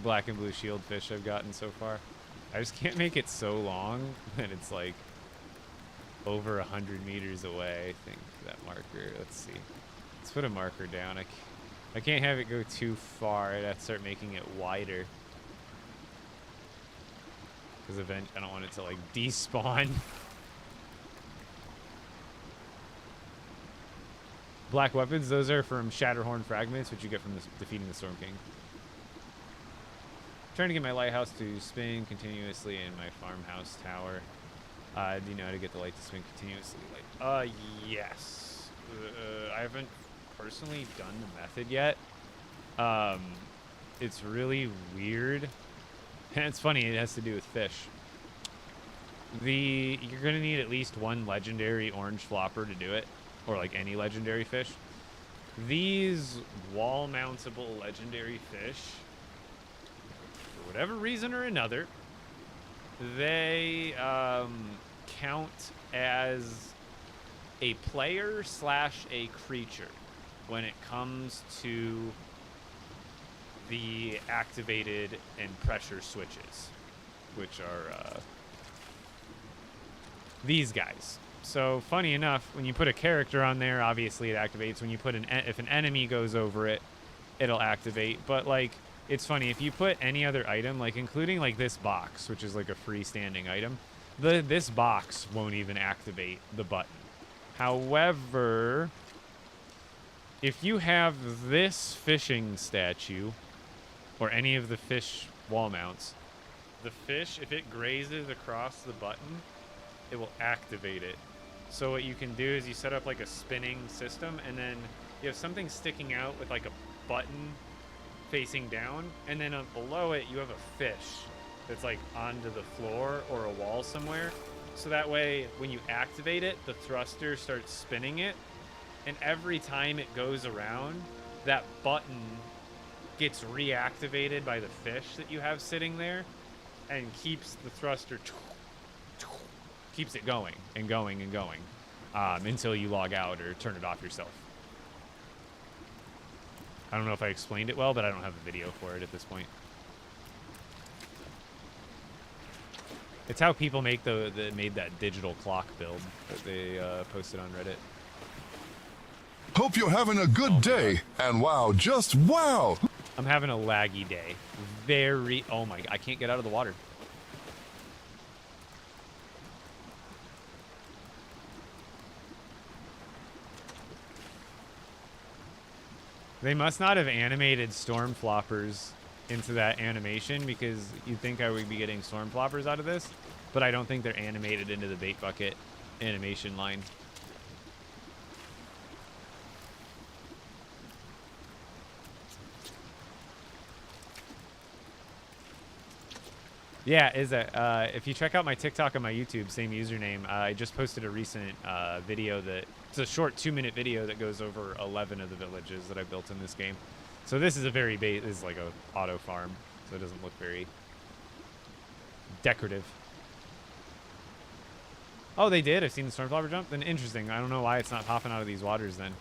black and blue shield fish I've gotten so far. I just can't make it so long that it's like over 100 meters away, I think, that marker. Let's see. Let's put a marker down. I can't have it go too far. I'd have to start making it wider. Because I don't want it to like despawn. Black weapons, those are from Shatterhorn fragments, which you get from defeating the Storm King. Trying to get my lighthouse to spin continuously in my farmhouse tower. Do you know how to get the light to spin continuously? Yes. I haven't personally done the method yet. It's really weird. And it's funny, it has to do with fish. You're gonna need at least one legendary orange flopper to do it, or like any legendary fish. These wall mountable legendary fish, for whatever reason or another, they count as a player / a creature when it comes to the activated and pressure switches, which are these guys. So funny enough, when you put a character on there, obviously it activates. When you put if an enemy goes over it, it'll activate. But like, it's funny, if you put any other item, like including like this box, which is like a freestanding item, this box won't even activate the button. However, if you have this fishing statue or any of the fish wall mounts, the fish, if it grazes across the button, it will activate it. So what you can do is you set up like a spinning system, and then you have something sticking out with like a button facing down, and then below it you have a fish that's like onto the floor or a wall somewhere. So that way when you activate it, the thruster starts spinning it, and every time it goes around, that button gets reactivated by the fish that you have sitting there and keeps the thruster keeps it going and going and going until you log out or turn it off yourself. I don't know if I explained it well, but I don't have a video for it at this point. It's how people make made that digital clock build that they posted on Reddit. Hope you're having a good day. And wow, just wow. I'm having a laggy day. Oh my, I can't get out of the water. They must not have animated storm floppers into that animation, because you'd think I would be getting storm floppers out of this, but I don't think they're animated into the bait bucket animation line. Yeah, is it? If you check out my TikTok and my YouTube, same username, I just posted a recent video it's a short 2-minute video that goes over 11 of the villages that I built in this game. So this is this is like a auto farm, so it doesn't look very decorative. Oh, they did? I've seen the stormflower jump? Then interesting. I don't know why it's not popping out of these waters then.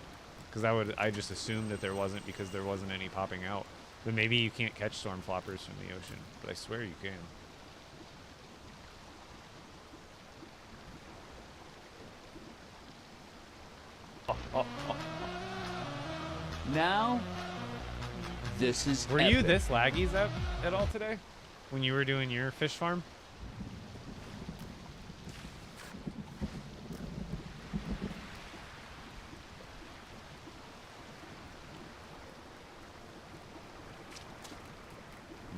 Because I just assumed that there wasn't, because there wasn't any popping out. But maybe you can't catch storm floppers from the ocean. But I swear you can. Now, this is Were you epic. this laggy at all today? When you were doing your fish farm?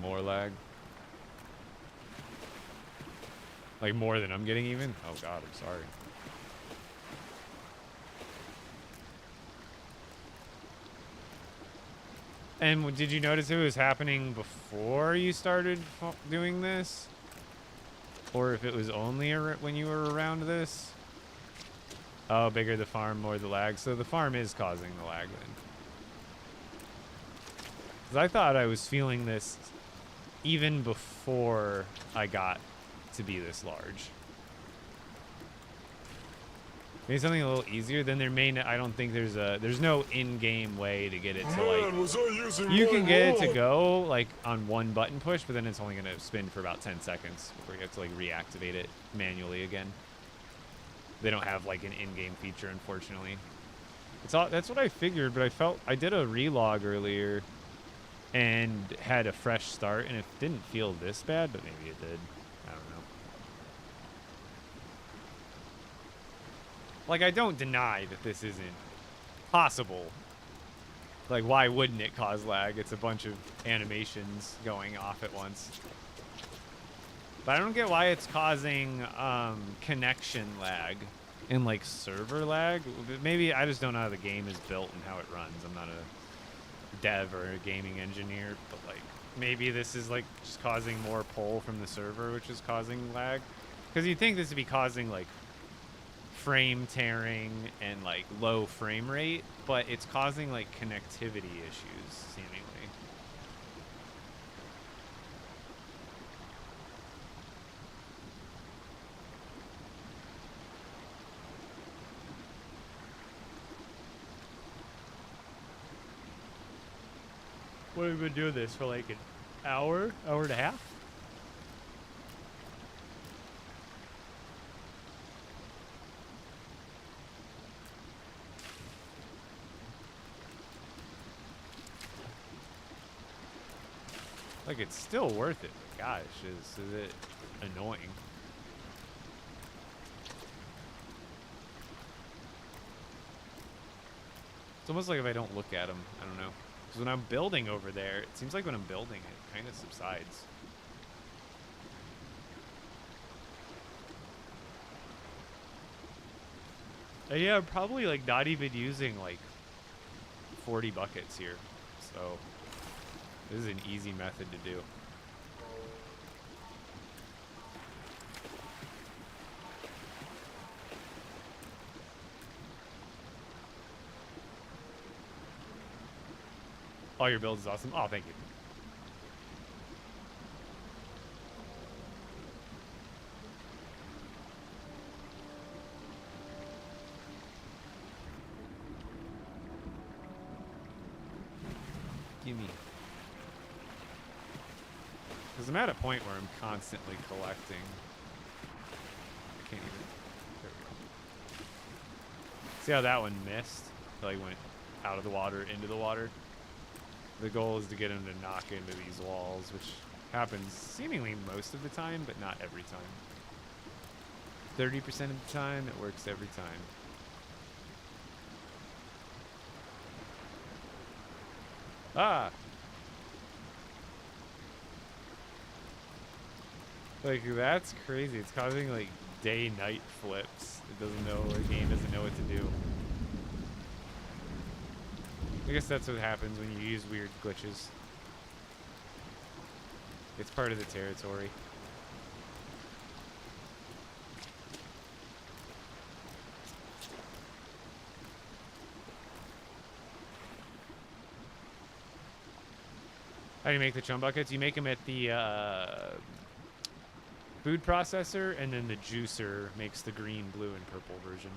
More lag? Like more than I'm getting even? Oh god, I'm sorry. And did you notice it was happening before you started doing this? Or if it was only when you were around this? Oh, bigger the farm, more the lag. So the farm is causing the lag then. Because I thought I was feeling this even before I got to be this large. Maybe something a little easier. Then I don't think there's no in-game way to get it to like. You can get it to go like on one button push, but then it's only gonna spin for about 10 seconds before you have to like reactivate it manually again. They don't have like an in-game feature, unfortunately. That's what I figured, but I did a relog earlier and had a fresh start, and it didn't feel this bad, but maybe it did. I don't know. Like, I don't deny that this isn't possible. Like, why wouldn't it cause lag? It's a bunch of animations going off at once. But I don't get why it's causing connection lag and like server lag. Maybe I just don't know how the game is built and how it runs. I'm not a dev or a gaming engineer, but like maybe this is like just causing more pull from the server, which is causing lag. Because you'd think this would be causing like frame tearing and like low frame rate, but it's causing like connectivity issues seemingly. What have we been doing this for like an hour and a half? Like, it's still worth it, but gosh, is it annoying. It's almost like if I don't look at them, I don't know. Because when I'm building over there, it seems like when I'm building, it kind of subsides. Yeah, I'm probably like not even using like 40 buckets here. So this is an easy method to do. Oh, your build is awesome. Oh, thank you. Gimme. Because I'm at a point where I'm constantly collecting. I can't even. There we go. See how that one missed? It like went out of the water into the water. The goal is to get him to knock into these walls, which happens seemingly most of the time, but not every time. 30% of the time, it works every time. Ah! Like, that's crazy. It's causing, like, day-night flips. It doesn't know, the game doesn't know what to do. I guess that's what happens when you use weird glitches. It's part of the territory. How do you make the chum buckets? You make them at the food processor, and then the juicer makes the green, blue, and purple version.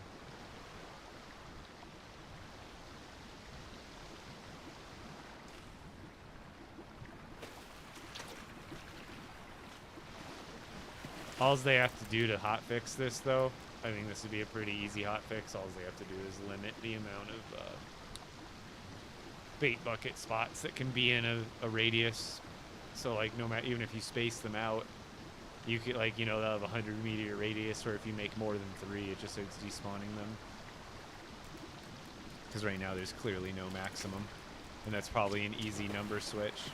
All they have to do to hotfix this, though, I think this would be a pretty easy hotfix. All they have to do is limit the amount of bait bucket spots that can be in a radius. So, like, no matter, even if you space them out, you could, like, you know, they'll have a 100-meter radius, or if you make more than 3, it just starts despawning them. Because right now there's clearly no maximum, and that's probably an easy number switch.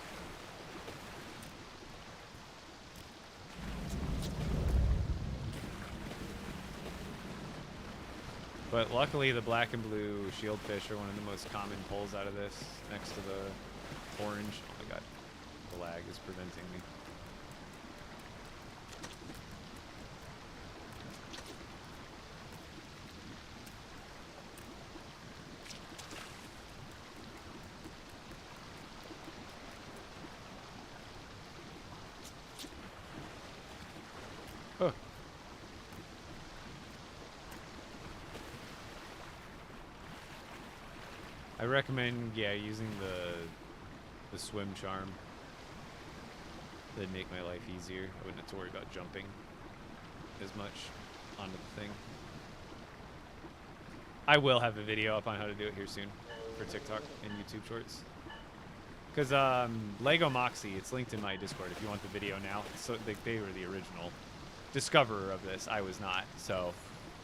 But luckily, the black and blue shieldfish are one of the most common pulls out of this, next to the orange. Oh my god, the lag is preventing me. Huh. I recommend, yeah, using the swim charm. That'd make my life easier. I wouldn't have to worry about jumping as much onto the thing. I will have a video up on how to do it here soon for TikTok and YouTube Shorts. Because Lego Moxie, it's linked in my Discord if you want the video now. So they were the original discoverer of this. I was not. So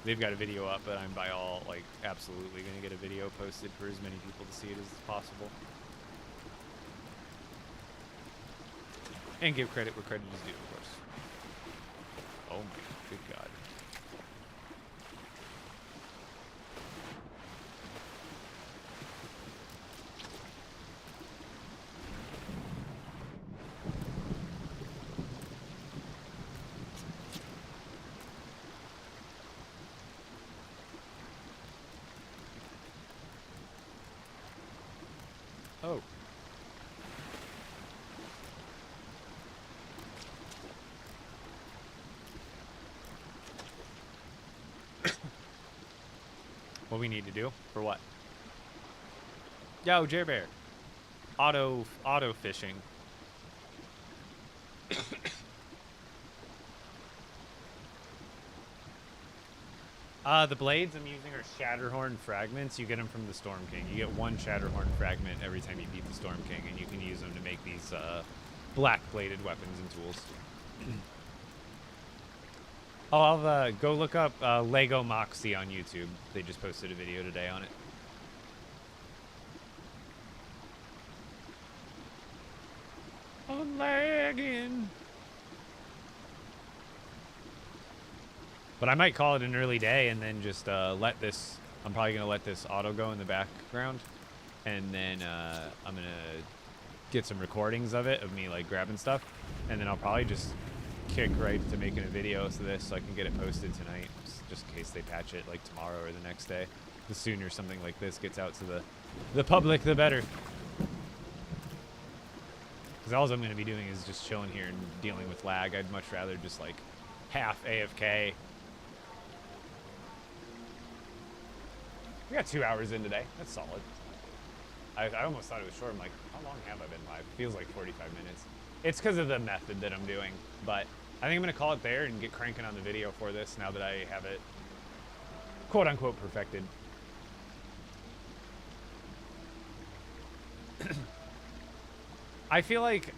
they've got a video up, but I'm by all, like, absolutely going to get a video posted for as many people to see it as possible. And give credit where credit is due, of course. Oh my good God. Oh. What we need to do? For what? Yo, Jer Bear. Auto fishing. The blades I'm using are Shatterhorn fragments. You get them from the Storm King. You get one Shatterhorn fragment every time you beat the Storm King, and you can use them to make these black-bladed weapons and tools. Oh, I'll go look up Lego Moxie on YouTube. They just posted a video today on it. I'm lagging. But I might call it an early day and then just let this... I'm probably going to let this auto go in the background. And then I'm going to get some recordings of it, of me, like, grabbing stuff. And then I'll probably just kick right to making a video of this so I can get it posted tonight. Just in case they patch it, like, tomorrow or the next day. The sooner something like this gets out to the public, the better. Because all I'm going to be doing is just chilling here and dealing with lag. I'd much rather just, like, half AFK. We got 2 hours in today. That's solid. I almost thought it was short. I'm like, how long have I been live? Feels like 45 minutes. It's because of the method that I'm doing. But I think I'm going to call it there and get cranking on the video for this now that I have it quote-unquote perfected. I feel like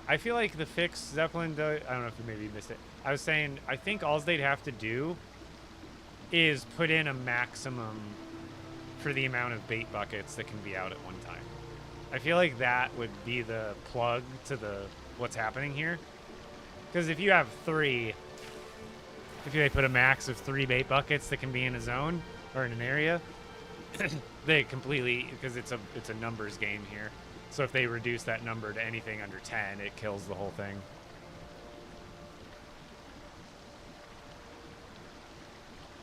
the fix, Zeppelin, I don't know if you maybe missed it. I was saying, I think all they'd have to do is put in a maximum for the amount of bait buckets that can be out at one time. I feel like that would be the plug to what's happening here. Because if you have 3, if they put a max of 3 bait buckets that can be in a zone or in an area, they completely, because it's a numbers game here. So if they reduce that number to anything under 10, it kills the whole thing.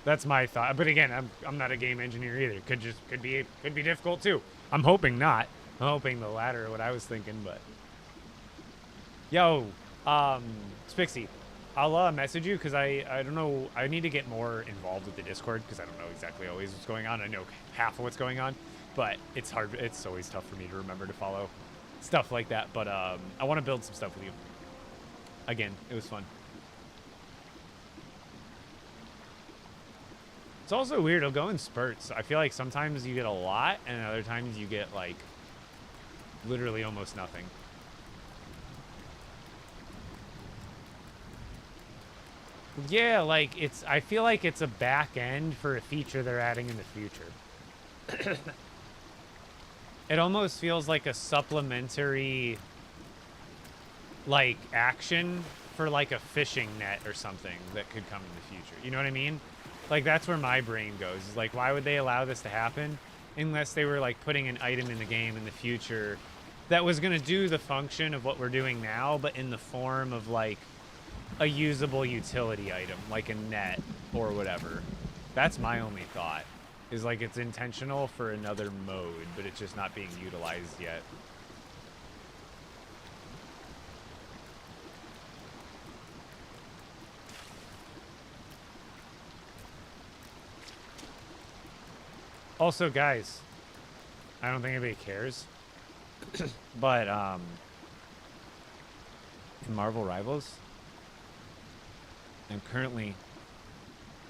That's my thought. But again, I'm not a game engineer either. Could be difficult too. I'm hoping not. I'm hoping the latter of what I was thinking, but yo, Spixie, I'll message you because I don't know. I need to get more involved with the Discord because I don't know exactly always what's going on. I know half of what's going on, but it's hard. It's always tough for me to remember to follow stuff like that. But I want to build some stuff with you. Again, it was fun. It's also weird. It'll go in spurts. I feel like sometimes you get a lot, and other times you get, like, literally almost nothing. Yeah, like, I feel like it's a back end for a feature they're adding in the future. It almost feels like a supplementary, like, action for, like, a fishing net or something that could come in the future. You know what I mean? Like, that's where my brain goes. Is like, why would they allow this to happen unless they were, like, putting an item in the game in the future that was going to do the function of what we're doing now, but in the form of, like, a usable utility item, like a net or whatever. That's my only thought. Is, like, it's intentional for another mode, but it's just not being utilized yet. Also, guys, I don't think anybody cares, but in Marvel Rivals, I'm currently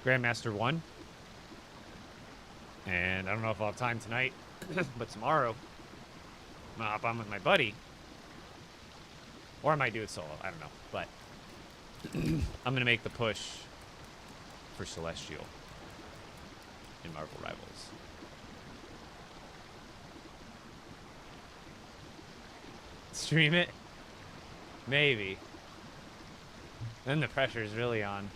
Grandmaster 1, and I don't know if I'll have time tonight, but tomorrow, I'm gonna hop on with my buddy, or I might do it solo, I don't know, but I'm gonna make the push for Celestial. in Marvel Rivals. Stream it? Maybe. Then the pressure is really on.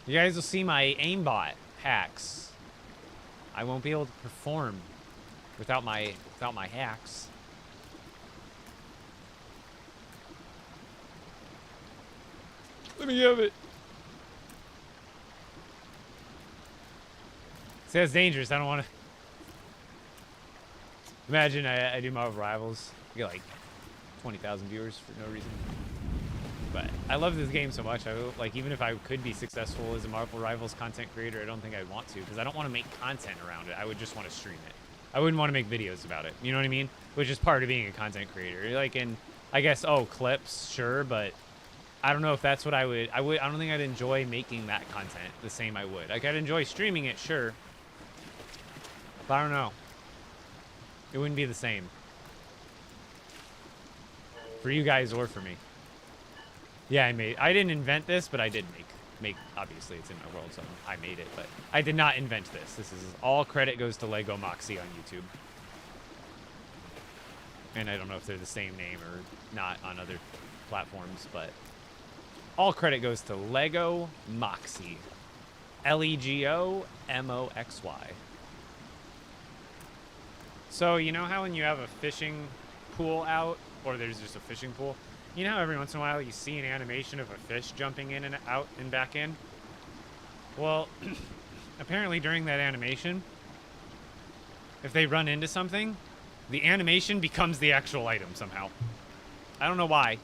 You guys will see my aimbot hacks. I won't be able to perform without my hacks. Let me have it. See, that's dangerous. I don't want to. Imagine I do Marvel Rivals. I get like 20,000 viewers for no reason. But I love this game so much. Like, even if I could be successful as a Marvel Rivals content creator, I don't think I'd want to, because I don't want to make content around it. I would just want to stream it. I wouldn't want to make videos about it. You know what I mean? Which is part of being a content creator. Like, in, I guess, clips, sure, but I don't know if that's what I don't think I'd enjoy making that content the same I would. Like, I'd enjoy streaming it, sure. But I don't know. It wouldn't be the same. For you guys or for me. Yeah, I didn't invent this, but I did make, obviously it's in my world, so I made it, but I did not invent this. This is, all credit goes to LEGO Moxie on YouTube. And I don't know if they're the same name or not on other platforms, but all credit goes to LEGO Moxie. LEGO-MOXY. So, you know how when you have a fishing pool out, or there's just a fishing pool, you know how every once in a while you see an animation of a fish jumping in and out and back in? Well, apparently during that animation, if they run into something, the animation becomes the actual item somehow. I don't know why.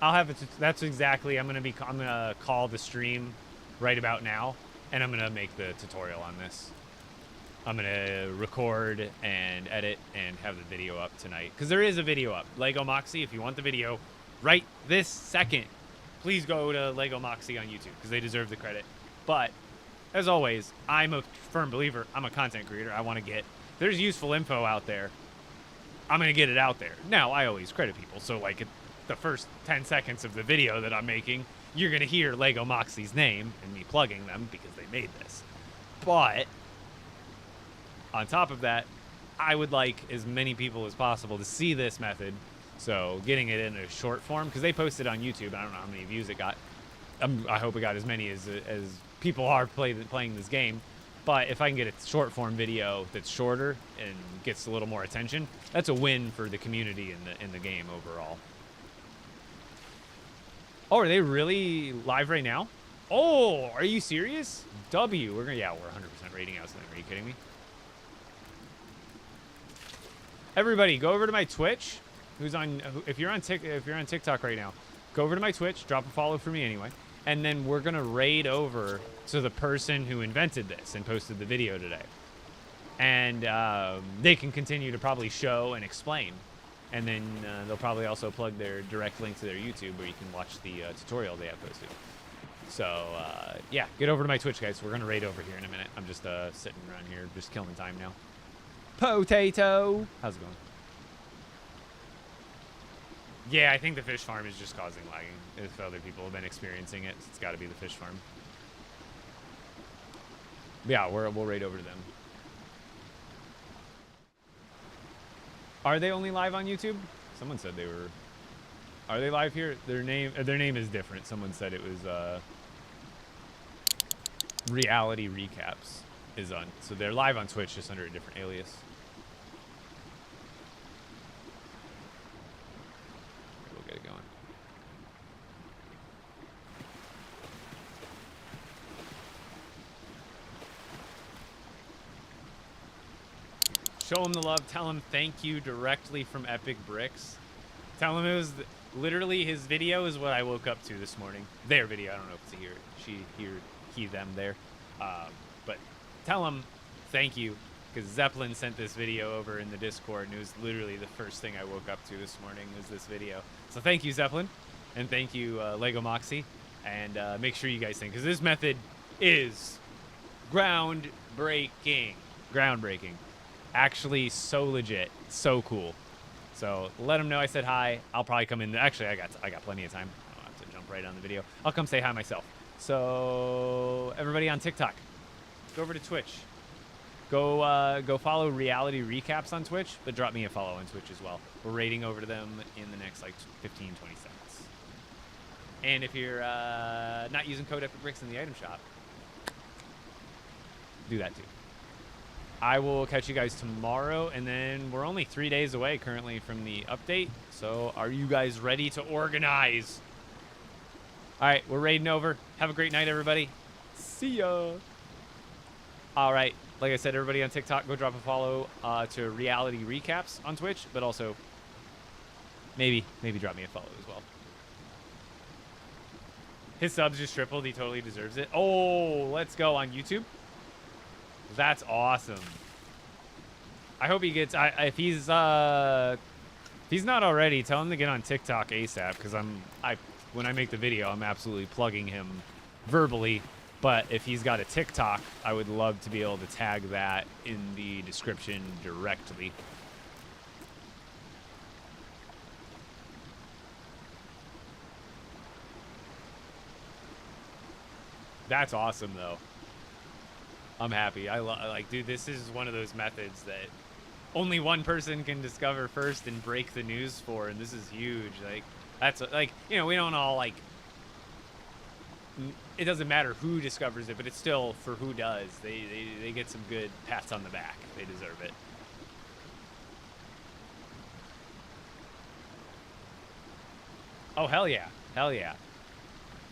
I'll have it. That's exactly. I'm gonna call the stream right about now, and I'm gonna make the tutorial on this. I'm gonna record and edit and have the video up tonight, because there is a video up. LEGO Moxie, if you want the video right this second, please go to LEGO Moxie on YouTube, because they deserve the credit. But as always, I'm a firm believer. I'm a content creator. I want to get, there's useful info out there. I'm gonna get it out there. Now, I always credit people, so like the first 10 seconds of the video that I'm making, you're gonna hear LEGO Moxie's name and me plugging them because they made this. But on top of that, I would like as many people as possible to see this method. So getting it in a short form, because they posted on YouTube. I don't know how many views it got. I hope it got as many as people are playing this game. But if I can get a short form video that's shorter and gets a little more attention, that's a win for the community in the game overall. Oh, are they really live right now? Oh, are you serious? W, we're 100% rating out. Are you kidding me? Everybody, go over to my Twitch. If you're on TikTok right now, go over to my Twitch. Drop a follow for me anyway, and then we're gonna raid over to the person who invented this and posted the video today, and they can continue to probably show and explain, and then they'll probably also plug their direct link to their YouTube where you can watch the tutorial they have posted. So yeah, get over to my Twitch, guys. We're gonna raid over here in a minute. I'm just sitting around here, just killing time now. Potato. How's it going? Yeah, I think the fish farm is just causing lagging. If other people have been experiencing it, it's got to be the fish farm. Yeah, we'll raid over to them. Are they only live on YouTube? Someone said they were. Are they live here? Their name is different. Someone said it was Reality Recaps is on. So they're live on Twitch, just under a different alias. We'll get it going. Show him the love. Tell him thank you directly from Epic Bricks. Tell him it was literally his video is what I woke up to this morning. Their video. I don't know if it's a he, them, there. But tell him thank you, because Zeppelin sent this video over in the Discord, and it was literally the first thing I woke up to this morning was this video. So thank you, Zeppelin, and thank you, LEGO Moxie, and make sure you guys think, because this method is groundbreaking. Groundbreaking. Actually, so legit, so cool. So let them know I said hi. I'll probably come in. Actually, I got plenty of time. I don't have to jump right on the video. I'll come say hi myself. So everybody on TikTok, Go over to Twitch. Go follow Reality Recaps on Twitch, but drop me a follow on Twitch as well. We're raiding over to them in the next like 15, 20 seconds. And if you're not using code Epic Bricks in the item shop, do that too. I will catch you guys tomorrow, and then we're only 3 days away currently from the update. So are you guys ready to organize? All right, we're raiding over. Have a great night, everybody. See ya. All right, like I said, everybody on TikTok, go drop a follow to Reality Recaps on Twitch, but also maybe drop me a follow as well. His subs just tripled. He totally deserves it. Oh, let's go on YouTube. That's awesome. I hope he gets. If he's not already, tell him to get on TikTok ASAP. Because when I make the video, I'm absolutely plugging him verbally. But if he's got a TikTok, I would love to be able to tag that in the description directly. That's awesome, though. I'm happy. Like, dude, this is one of those methods that only one person can discover first and break the news for, and this is huge. Like, that's like, you know, we don't all like. It doesn't matter who discovers it, but it's still for who does. They get some good pats on the back. They deserve it. Oh hell yeah, hell yeah.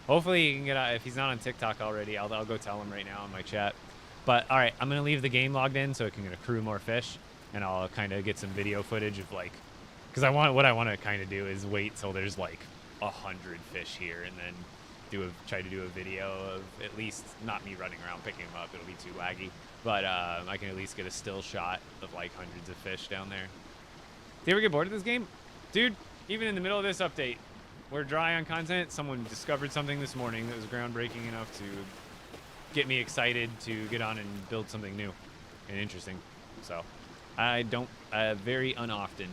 Hopefully he can get. If he's not on TikTok already, I'll go tell him right now in my chat. But all right, I'm gonna leave the game logged in so it can accrue more fish, and I'll kind of get some video footage of like, because what I want to kind of do is wait till there's like 100 fish here, and then try to do a video of at least not me running around picking them up. It'll be too laggy, but I can at least get a still shot of like hundreds of fish down there. Do you ever get bored of this game, dude? Even in the middle of this update, we're dry on content. Someone discovered something this morning that was groundbreaking enough to get me excited to get on and build something new and interesting. So I don't very unoften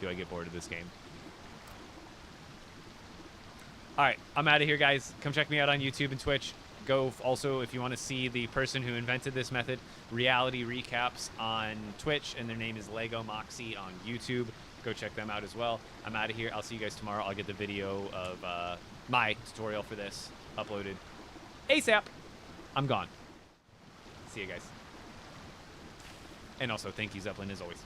do I get bored of this game. All right, I'm out of here, guys. Come check me out on YouTube and Twitch. Go also, if you want to see the person who invented this method, Reality Recaps on Twitch, and their name is Lego Moxie on YouTube. Go check them out as well. I'm out of here. I'll see you guys tomorrow. I'll get the video of my tutorial for this uploaded ASAP. I'm gone. See you guys. And also, thank you, Zeppelin, as always.